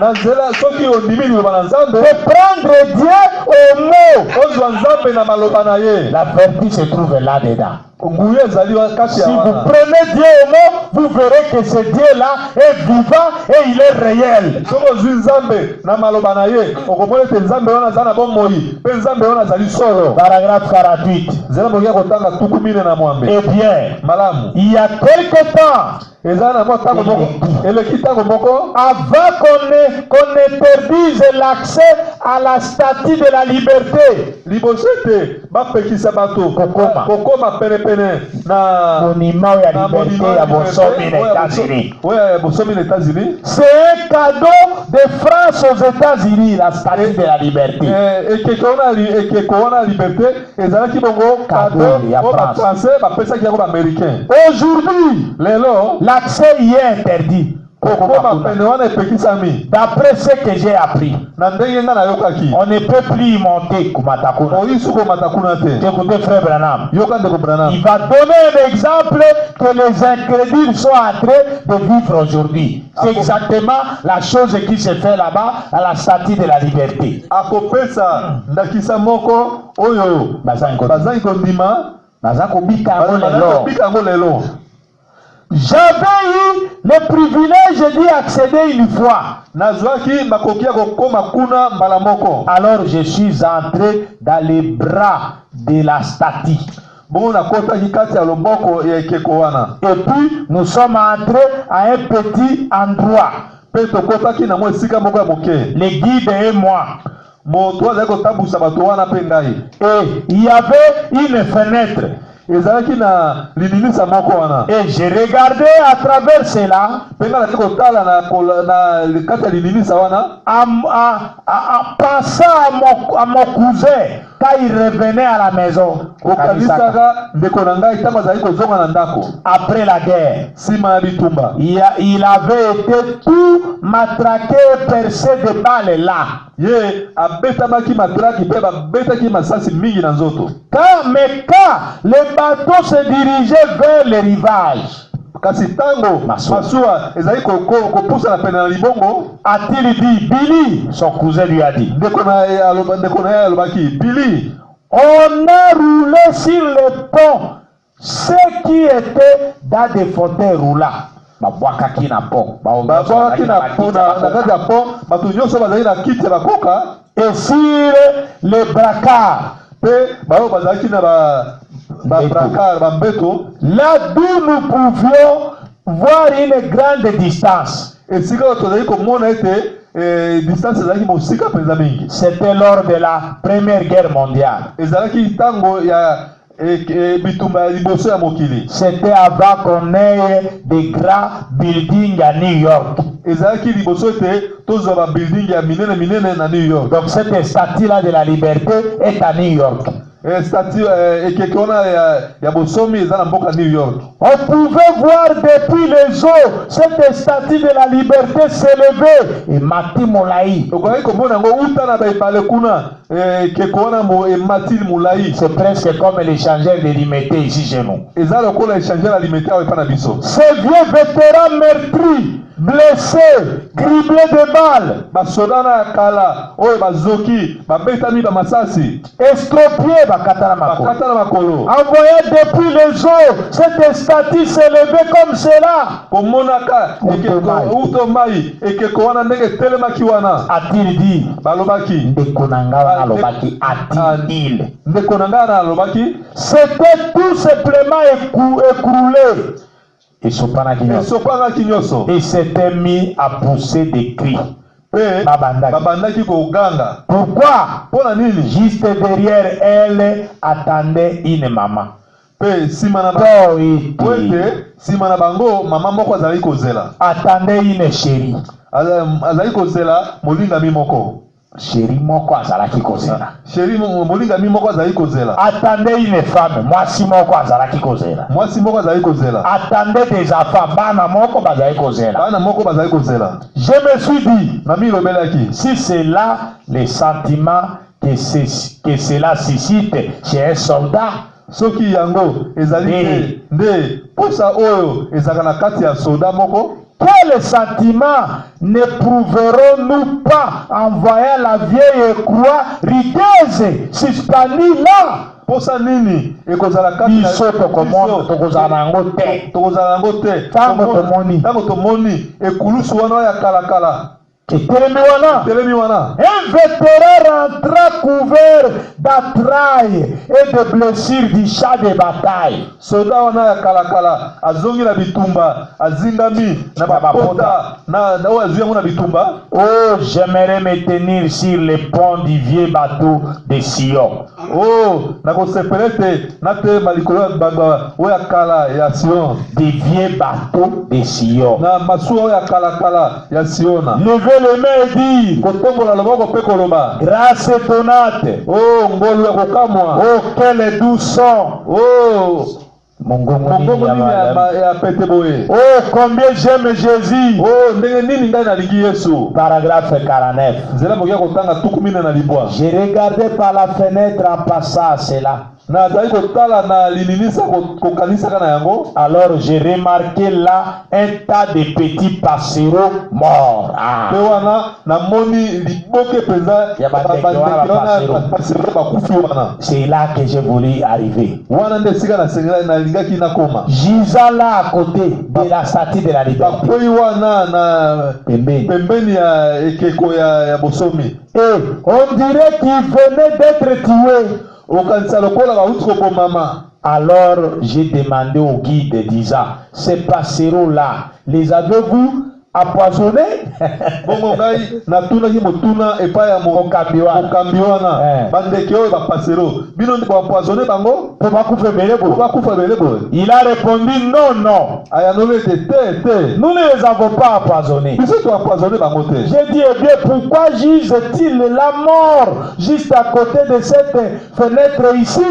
na nzela soki ondimi liloba na nzambe de prendre Dieu au mot. ozwa nzambe na maloba na ye La vertu se trouve là-dedans. nguya ezali kati Si ya vous wana prenez Dieu au mot, vous verrez que ce Dieu-là est vivant et il est réel. soki ozwi nzambe na maloba na ye okomona ete nzambe wana aza na bomoi mpe nzambe wana azali solo Paragraphe 48. nzela moki ya kotanga tuku mine na mwambe Eh bien, malamu il y a quelque temps, eza na mwa ntango moko eleki ntango moko avant qu'on interdise l'accès à la statue de la liberté, liboso ete bapekisa bato Kokoma. kokoma penepene na monument ya liberté ya bonsomi na États-Unis. oyo ya bosomi na États-Unis C'est un cadeau de France aux États-Unis, la statue de la liberté. ekeko wana liberté ezalaki bongo Cadeau ya o France. bafrançais bapesaki yango baaméricain Aujourd'hui, lelo l'accès y est interdit. kokoma pene wana epekisami D'après ce que j'ai appris, na ndenge nga nayokaki on ne peut plus y monter Kumatakuna. oyisu komata kuna te Écoutez, frère Branham. yoka ndeko Branham Il va donner un exemple que les incrédules sont en train de vivre aujourd'hui. C'est exactement la chose qui se fait là-bas à la statue de la liberté. akopesa ndakisa moko oyo bazangi kondima Bazakobika yango lelo. bika yango lelo J'avais eu le privilège d'y accéder une fois. nazwaki makoki ya kokoma kuna mbala moko Alors je suis entré dans les bras de la statue. bongo nakotaki kati ya loboko ya ekeko wana Et puis nous sommes entrés à un petit endroit. mpe tokotaki na mwa esika moko ya moke Le guide et moi. moto azali kotambusa bato wana mpe ngai Et il y avait une fenêtre. ezalaki na lininisa moko wana Et je regardais à travers cela mpe ngai nazali kotala na kati ya lininisa wana en pensant à mon cousin quand il revenait à la maison, okanisaka ndeko na ngai ntango azali kozonga na ndako après la guerre, nsima ya bitumba il avait été tout matraqué et percé de balles là. ye abetamaki matraki mpe babetaki masasi mingi na nzoto. Mais quand le bateau se dirigeait vers le rivage, kasi ntango masuwa ezali kopusana pene na libongo, a-t-il dit, Billy, son cousin lui a dit, ndeko na ye alobaki, Billy, on a roulé sur le pont ceux qui étaient dans des fauteuils roulants. Babwakaki na pont, babwakaki na kati ya pont, bato nyonso bazali na kiti ya bakoka, et sur les bracards, mpe bao bazalaki na babracard bambeto, là d'où nous pouvions voir une grande distance. esika bato bazali komona ete distance ezalaki mosika mpenza mingi. C'était lors de la Première Guerre mondiale. ezalaki ntango ya bitumba ya liboso ya mokili. C'était avant qu'on ait des grands buildings à New York. ezalaki liboso ete tozwa ba building ya minene na New York. Donc cette statue-là de la liberté est à New York. Statue ekeke wana ya bosomi eza na mboka New York. On pouvait voir depuis les eaux cette statue de la liberté s'élever et Mati Moulaï. okoki komona yango uta na baebale kuna ekeke wana emati molai. C'est presque comme l'échangeur de limité ici chez nous. eza lokola échangeur ya limité awa epa na biso. Ces vieux vétérans meurtris, blessés, criblés de balles, basoda na ya kala oyo bazoki babetami bamasasi, estropiés, bakata na makolo, envoyés depuis les eaux, cette statue s'élevait comme cela. komonaka uto mai ekeko wana ndenge telemaki wana. A-t-il dit, balobaki ndeko na nga wana alobaki, a-t-il, ndeko na nga wana alobaki, c'était tout simplement écroulé. Et esopanaki nyonso, et s'était mis à pousser des cris. mpe babandaki koganga. Pourquoi? Mpona nini? Juste derrière elle attendait une maman. Mpe nsima na nsima na bango mama moko azali kozela. Attendait une chérie. azali kozela molingami moko. Chérie moko azalaki kozela. Chérie molingami moko azali kozela. Attendait une femme, mwasi moko azalaki kozela. Mwasi moko azali kozela. Attendait des enfants, bana moko bazali kozela. Bana moko bazali kozela. Je me suis dit, nami lobelaki, si c'est là les sentiments que cela suscite chez un soldat, soki yango ezali nde posa oyo ezaka na kati ya soldat moko, quel sentiment n'éprouverons-nous pas en voyant la vieille croix riteuse suspendue là? Posa nini ekozala kati na biso tokozala nango te tango tomoni ekulusu wana ya kalakala etelemi wana. Un vétéran rentra couvert d'entrailles et de blessures du champ de bataille. Soda wana ya kalakala azongi na bitumba, azingami na bapota na oyo azwi yango na bitumba. Oh, j'aimerais me tenir sur le pont du vieux bateau de Sion. Oh, nakosepela ete natema likolo ya bangba oyo ya kala ya Sion. Des vieux bateaux de Sion. Na masuwa oyo ya kalakala ya Siona. Les mains et dire, kotombola loboko pe koloba, grâce étonnante. Oh, ngolu ya kokamwa. Oh, quel doux son. Oh, mongongo ya pete boye. Oh, combien j'aime Jésus. Oh, ndenge nini ngai nalingi Yesu. Paragraphe 49. Nzela mokia kotanga tukumine na libwa. J'ai regardé par la fenêtre en passant cela. Na zali kotala na lininisa kokanisa kana yango. Alors j'ai remarqué là un tas de petits passereaux morts. Pe wana na moni liboke penza ya passereaux bakufi wana. C'est là que j'ai voulu arriver. Wana nde sika na sengela na lingaki na koma. Gisant là à côté de la statue de la liberté. Bakoi wana na pembeni ya ekeko ya bosomi. Et on dirait qu'il venait d'être tué. Alors j'ai demandé au guide disant, ces passereaux là, les avez-vous empoisonné. bongo ngai natunaki motuna epai ya mokambi wana bandeke oyo bapasero bino ndeko empoisonné bango po bakufa ebele boye. bakufa ebele boye. Il a répondu non, non. ayanoli ete te Nous ne les avons pas empoisonnés. biso toempoisonné bango te. J'ai dit, eh bien, pourquoi jugent-ils la mort juste à côté de cette fenêtre ici?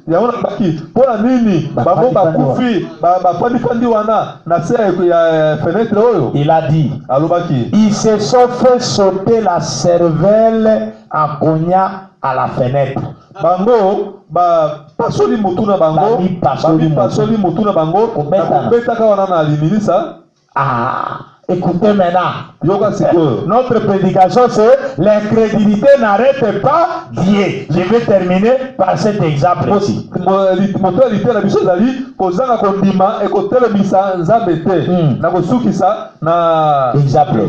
yango nabaki mpona nini bango bakufi bafandifandi wana na se ya fenêtre oyo. Il a dit, alobaki ils se sont fait sauter la cervelle en cognant à la fenêtre. bango bapasoli mutu na bango bapasoli mutu na bango nakobetaka wana na liminisa. Ah, écoutez maintenant. yoka sikoyo. Notre prédication c'est l'incrédulité n'arrête pas Dieu. Je vais terminer par cet exemple aussi. moto ya lite na biso ezali kozanga kondima ekotelemisa nzambe te na kosukisa na exemple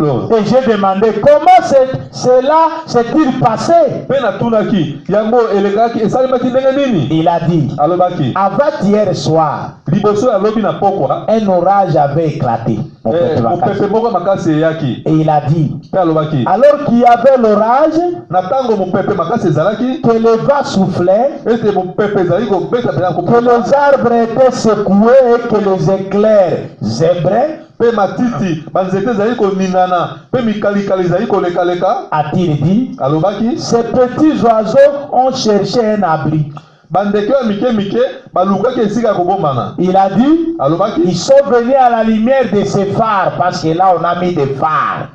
oyo. Et j'ai demandé comment cela s'est-il passé. mpe natunaki yango elekaki esalemaki ndenge nini. Il a dit, alobaki avant-hier soir, liboso ya lobi na pokwa un orage avait éclaté. mopepe moko makasi eyaki. Et il a dit, mpe alobaki alors qu'il y avait l'orage, na ntango mopepe makasi ezalaki que le vent soufflait, ete mopepe ezali kobeta mpena que les arbres étaient secoués et que les éclairs zébraient, mpe matiti banzete ezali koningana mpe mikalikali ezali kolekaleka. a-t-il dit, alobaki ces petits oiseaux ont cherché un abri. bandeke ya mike mike balukaki esika ya kobombana. Il a dit, alobaki ils sont venus à la lumière de ces phares, parce que là on a mis des phares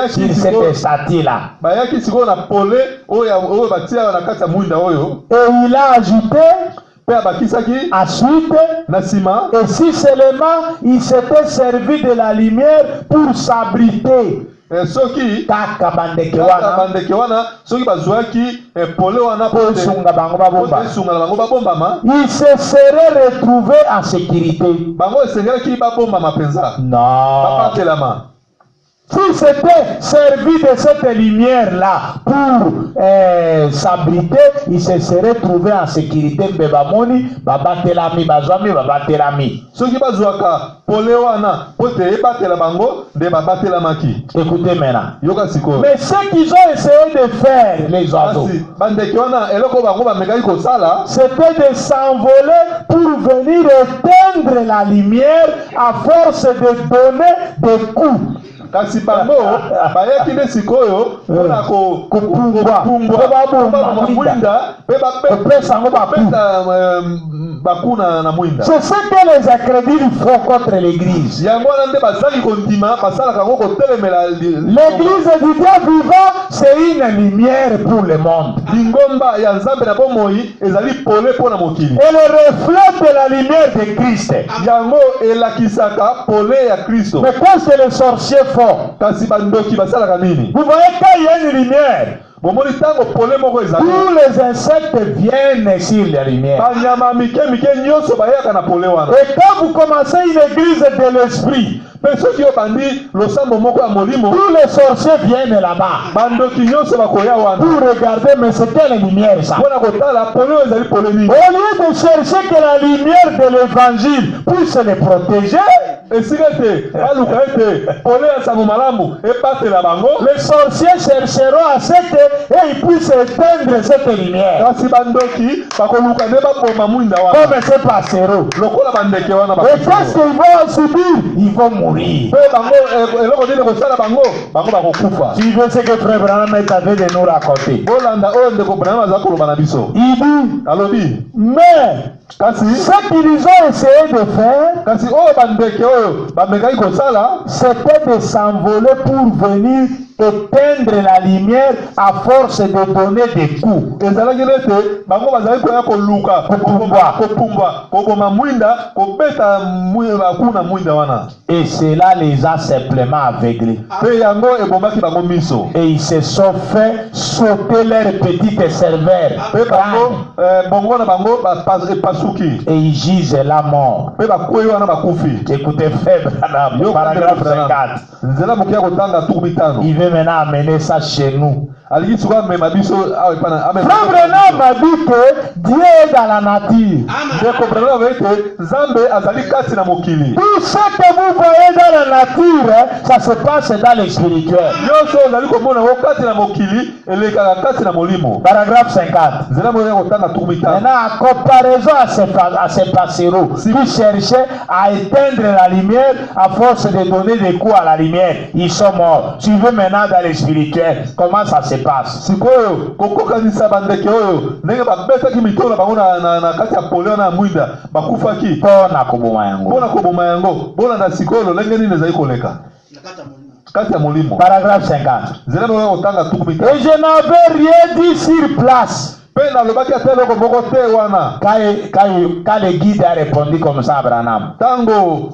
sur cette statue-là. bayaki sikoyo na pole oyo batiaka na kati ya mwinda oyo. Et il a ajouté, mpe abakisaki ensuite, na nsima et si seulement il s'était servi de la lumière pour s'abriter. soki Kaka bandeke wana soki bazwaki pole wana po esunga bango babomba, esunga na bango babombama, il se serait retrouvé en sécurité. bango esengelaki babombama mpenza Non. bapatelama. S'il s'était servi de cette lumière-là pour s'abriter, il se serait trouvé en sécurité. Mbebamoni, babatelami, bazwami, babatelami. soki bazwaka pole wana po te ebatela bango nde babatelamaki. Écoutez maintenant. yoka sikoyo. Mais ce qu'ils ont essayé de faire, les oiseaux, kasi bandeke wana eloko bango bamekaki kosala c'était de s'envoler pour venir éteindre la lumière à force de donner des coups. kasi bango bayaki nde sikoyo mpona kopungwa mwinda mpe bapesa bakuna na mwinda. C'est ce que les incrédules font contre l'église. yango wana nde bazali kondima basalaka yango kotelemela. L'église du Dieu vivant, c'est une lumière pour le monde. lingomba ya nzambe na bomoi ezali pole mpo na mokili. Et le reflet de la lumière de Christ. yango elakisaka pole ya Kristo. Mais qu'est-ce que les sorciers font? kasi bandoki basalaka nini? Vous voyez qu'il y a une lumière, bomoni ntango pole moko ezali tous les insectes viennent sur la lumière. banyama mike mike nyonso bayaka na pole wana. Et quand vous commencez une église de l'esprit, mpe soki obandi losambo moko ya molimo tous les sorciers viennent là-bas bandoki nyonso bakoya wana pour regarder, mais c'est quelle lumière ça? mpona kotala pole oyo ezali pole nini. Au lieu de chercher que la lumière de l'évangile puisse les protéger, esika ete baluka ete pole ya sango malamu ebatela bango, les sorciers chercheront à ce qu'ils puissent éteindre cette lumière. kasi bandoki bakoluka nde baboma mwinda wana Comme c'est passereux. lokola bandeke wana Et qu'est-ce qu'ils vont subir? Ils vont mourir. mpe bango eloko nini kosala bango bakokufa. Tu veux ce que Frère Branham est en train de nous raconter. bolanda oyo ndeko Branham aza koloba na biso. Il dit, alobi mais kasi ce qu'ils ont essayé de faire, kasi oyo bandeke oyo bamekaki kosala c'était de s'envoler pour venir éteindre la lumière à force de donner des coups. ezalaki nete bango bazali koya koluka kopumbwa koboma mwinda kobeta bakuna mwinda wana. Et cela les a simplement aveuglés. mpe yango ebombaki bango miso. Et ils se sont fait sauter leurs petites cervelles. mpe bango bongo na bango epasuki. Et ils gisent la mort. mpe bakwei wana bakufi. Écoutez, Frère Branham, paragraphe 50. nzela moki ya kotanga tuku mitano. Il veut maintenant amener ça chez nous, alingi suka mema biso awe pana amen. Frère Branham a dit que Dieu est dans la nature. Ndeko Branham ete Nzambe azali kati na mokili. Tout ce que vous voyez dans la nature, ça se passe dans le spirituel. Nyonso ozali komona ngo kati na mokili elekaka kati na molimo. Paragraphe 50. Nzela moya kotanga tukumita. Maintenant, en comparaison à ces passereaux qui cherchaient à éteindre la lumière à force de donner des coups à la lumière, ils sont morts. Suivez maintenant dans le spirituel comment ça se passe. Sikoyo kokokanisa bandeke oyo ndenge babetaki mitolo bango na kati ya polio na mwinda bakufaki Pona koboma yango. mpona koboma yango bolanda sikoyo lolenge nini ezali koleka kati ya molimo. Paragraphe 50. Nzela moya kotanga tukumita. Et je n'avais rien dit sur place. Pe nalobaki ata eloko moko te wana. Quand le guide a répondu comme ça à Branham. Tango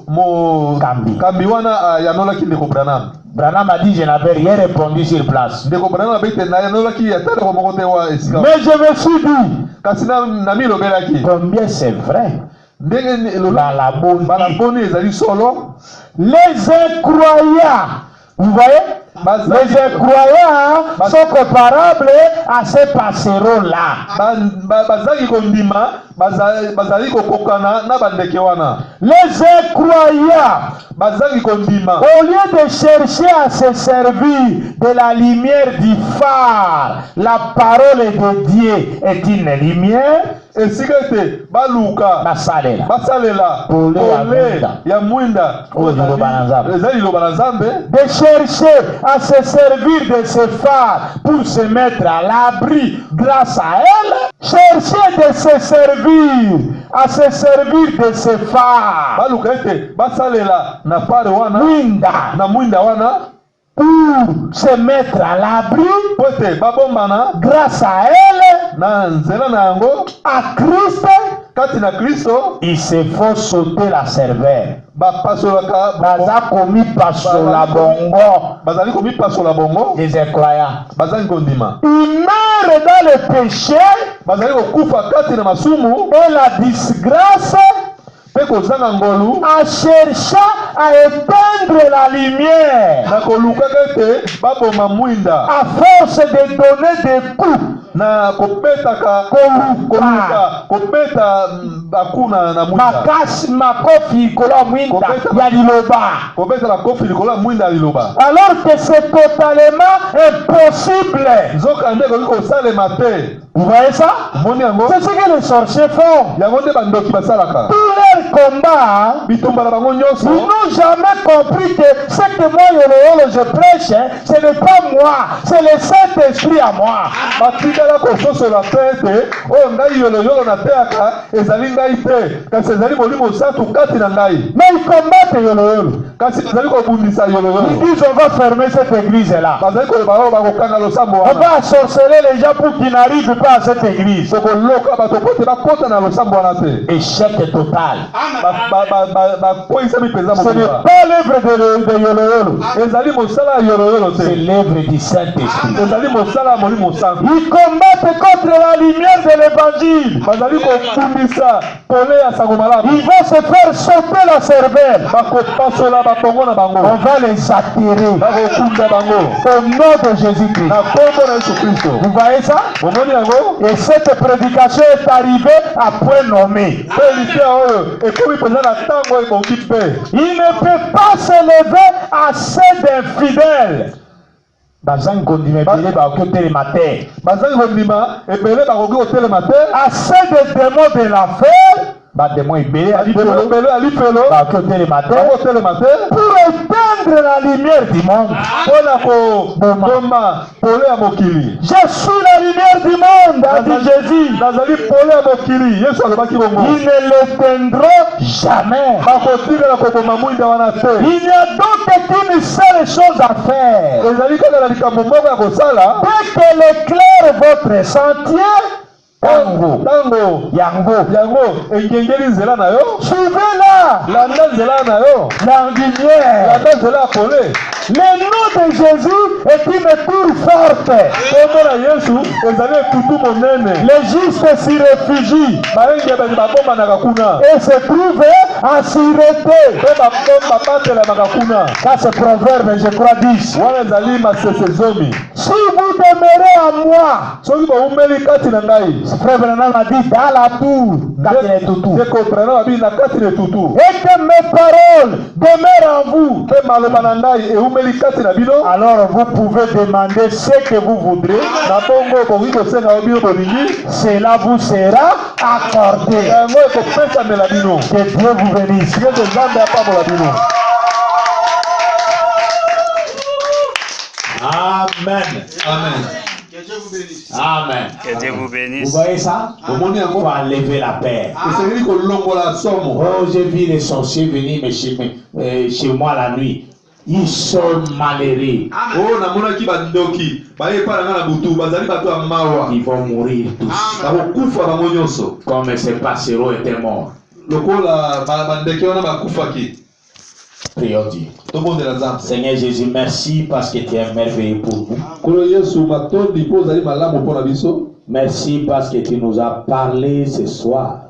kambi wana yanolaki ndeko Branham. Branham a dit je n'avais rien répondu sur place. Ndeko Branham abete na yanolaki ata eloko moko te wa esika. Mais je me suis dit. Kasi na milobelaki. Combien c'est vrai. Ndenge Balaboni ezali solo. Les incroyants. Vous voyez? Les incroyants sont comparables à ces passereaux-là. Bazali kondima, bazali kokokana na bandeke wana. Les incroyants, bazali kondima, au lieu de chercher à se servir de la lumière du phare, la parole de Dieu est une lumière. Esika ete baluka basalela pole ya mwinda ezali loba na Nzambe, de chercher à se servir de ce phare pour se mettre à l'abri grâce à elle. Chercher de se servir à se servir de ce phare. Baluka ete basalela na phare wana na mwinda wana pour se mettre à l'abri grâce à elle, à Christ, kati na Kristo, il se faut sauter la cervelle. Baza komi pasola bongo. Les incroyants. Ils meurent dans le péché et la disgrâce, en cherchant à éteindre la lumière, à force de donner des coups, alors que c'est totalement impossible. Vous voyez ça? C'est ce que les sorciers font. Tous leurs combats, ils n'ont jamais compris que ce que moi je prêche, ce n'est pas moi, c'est le Saint-Esprit à moi. Mais ils combattent Yolo. Ils disent on va fermer cette église là. On va sorceler les gens pour qu'ils n'arrivent pas à cette église. Échec total. Ce n'est pas l'œuvre de Yolo. C'est l'œuvre du Saint-Esprit. Ils combattent contre la lumière de l'évangile. Ils vont se faire sauter la cervelle. On va les attirer au nom de Jésus-Christ. Vous voyez ça? Et cette prédication est arrivée à point nommé. Il ne peut pas s'élever assez d'infidèles. Assez de démons de l'enfer. Pour éteindre la lumière du monde. Je suis la lumière du monde, a dit Jésus. Ils ne l'éteindront jamais. Il n'y a donc qu'une seule chose à faire. Dès que l'éclaire votre sentier, Yango. Suivez-la. La lumière. Le nom de Jésus est une tour forte. Les justes s'y réfugient et se trouvent en sûreté. Ça c'est Proverbe, je crois 10. Si vous demeurez en moi, Frère Branham a dit dans la tour, et que mes paroles demeurent en vous, alors vous pouvez demander ce que vous voudrez, cela vous sera accordé. Que Dieu vous bénisse. Amen. Amen. Amen. Que Dieu vous bénisse. Vous voyez ça? Il faut enlever la paix. Oh, j'ai vu les sorciers venir chez moi la nuit. Ils sont malheureux. Ils vont mourir tous. Comme ces passereaux étaient morts. Prions Dieu. Seigneur Jésus, merci parce que tu es merveilleux pour nous. Merci parce que tu nous as parlé ce soir.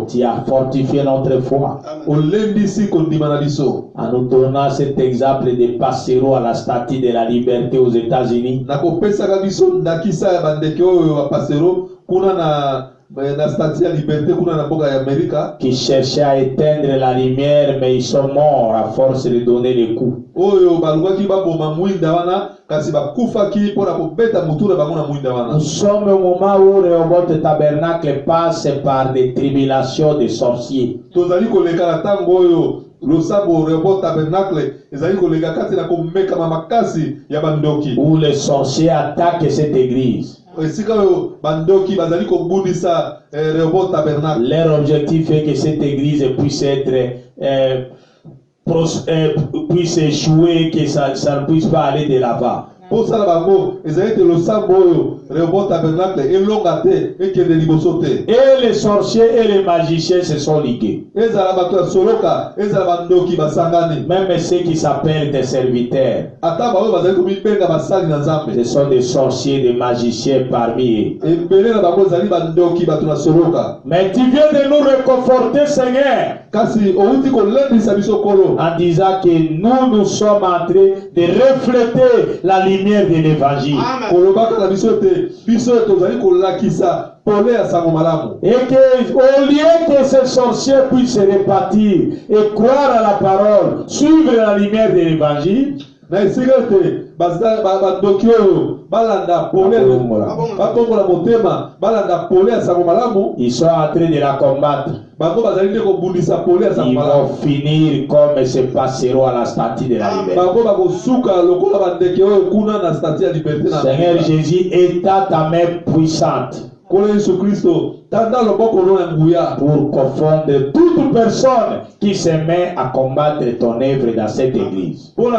Tu as fortifié notre foi en nous donnant cet exemple de passereau à la statue de la liberté aux États-Unis. Qui cherchaient à éteindre la lumière, mais ils sont morts à force de donner des coups. Nous sommes au moment où le tabernacle passe par des tribulations de sorciers. Où les sorciers attaquent cette église. Leur objectif est que cette église puisse être puisse échouer, que ça ne puisse pas aller de l'avant. Et les sorciers et les magiciens se sont ligués. Même ceux qui s'appellent des serviteurs, ce sont des sorciers, des magiciens parmi eux. Mais tu viens de nous réconforter, Seigneur, en disant que nous sommes en train de refléter la lumière de l'évangile. Et que au lieu que ces sorciers puissent se répartir et croire à la parole, suivre la lumière de l'évangile, ils sont en train de la combattre. Ils vont finir comme ce passereau à la statue de la liberté. Seigneur Jésus, étends ta main puissante pour confondre toute personne qui se met à combattre ton œuvre dans cette église. Lève-toi,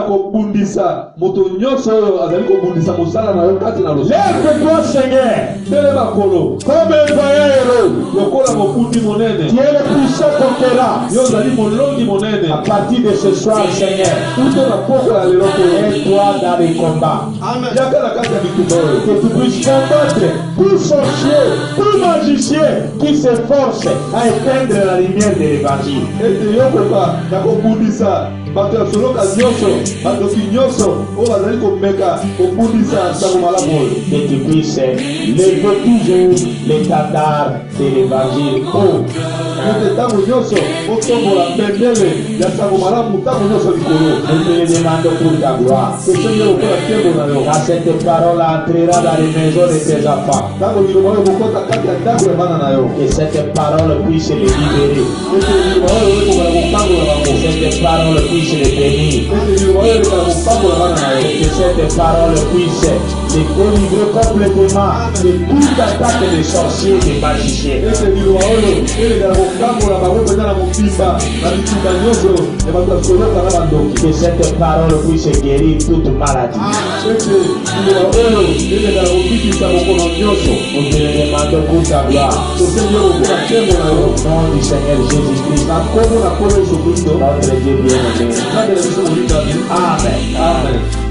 Seigneur, comme un vaillant héros. Tu es le puissant conquérant. À partir de ce soir, Seigneur, aide-toi dans les combats. Que tu puisses combattre tout sorcier, tout magicien qui s'efforce à éteindre la lumière de l'évangile. Que tu puisses lever toujours l'étendard de l'évangile haut. Nous te le demandons pour ta gloire. Car cette parole entrera dans les maisons de tes enfants. Que cette parole puisse les libérer. Que cette parole puisse les bénir. Que cette parole puisse de délivrer complètement de toute attaque des sorciers et des magiciens. Que cette parole puisse guérir toute maladie. Nous te le demandons pour ta gloire. Au nom du Seigneur Jésus-Christ, notre Dieu bien-aimé. Amen. Amen.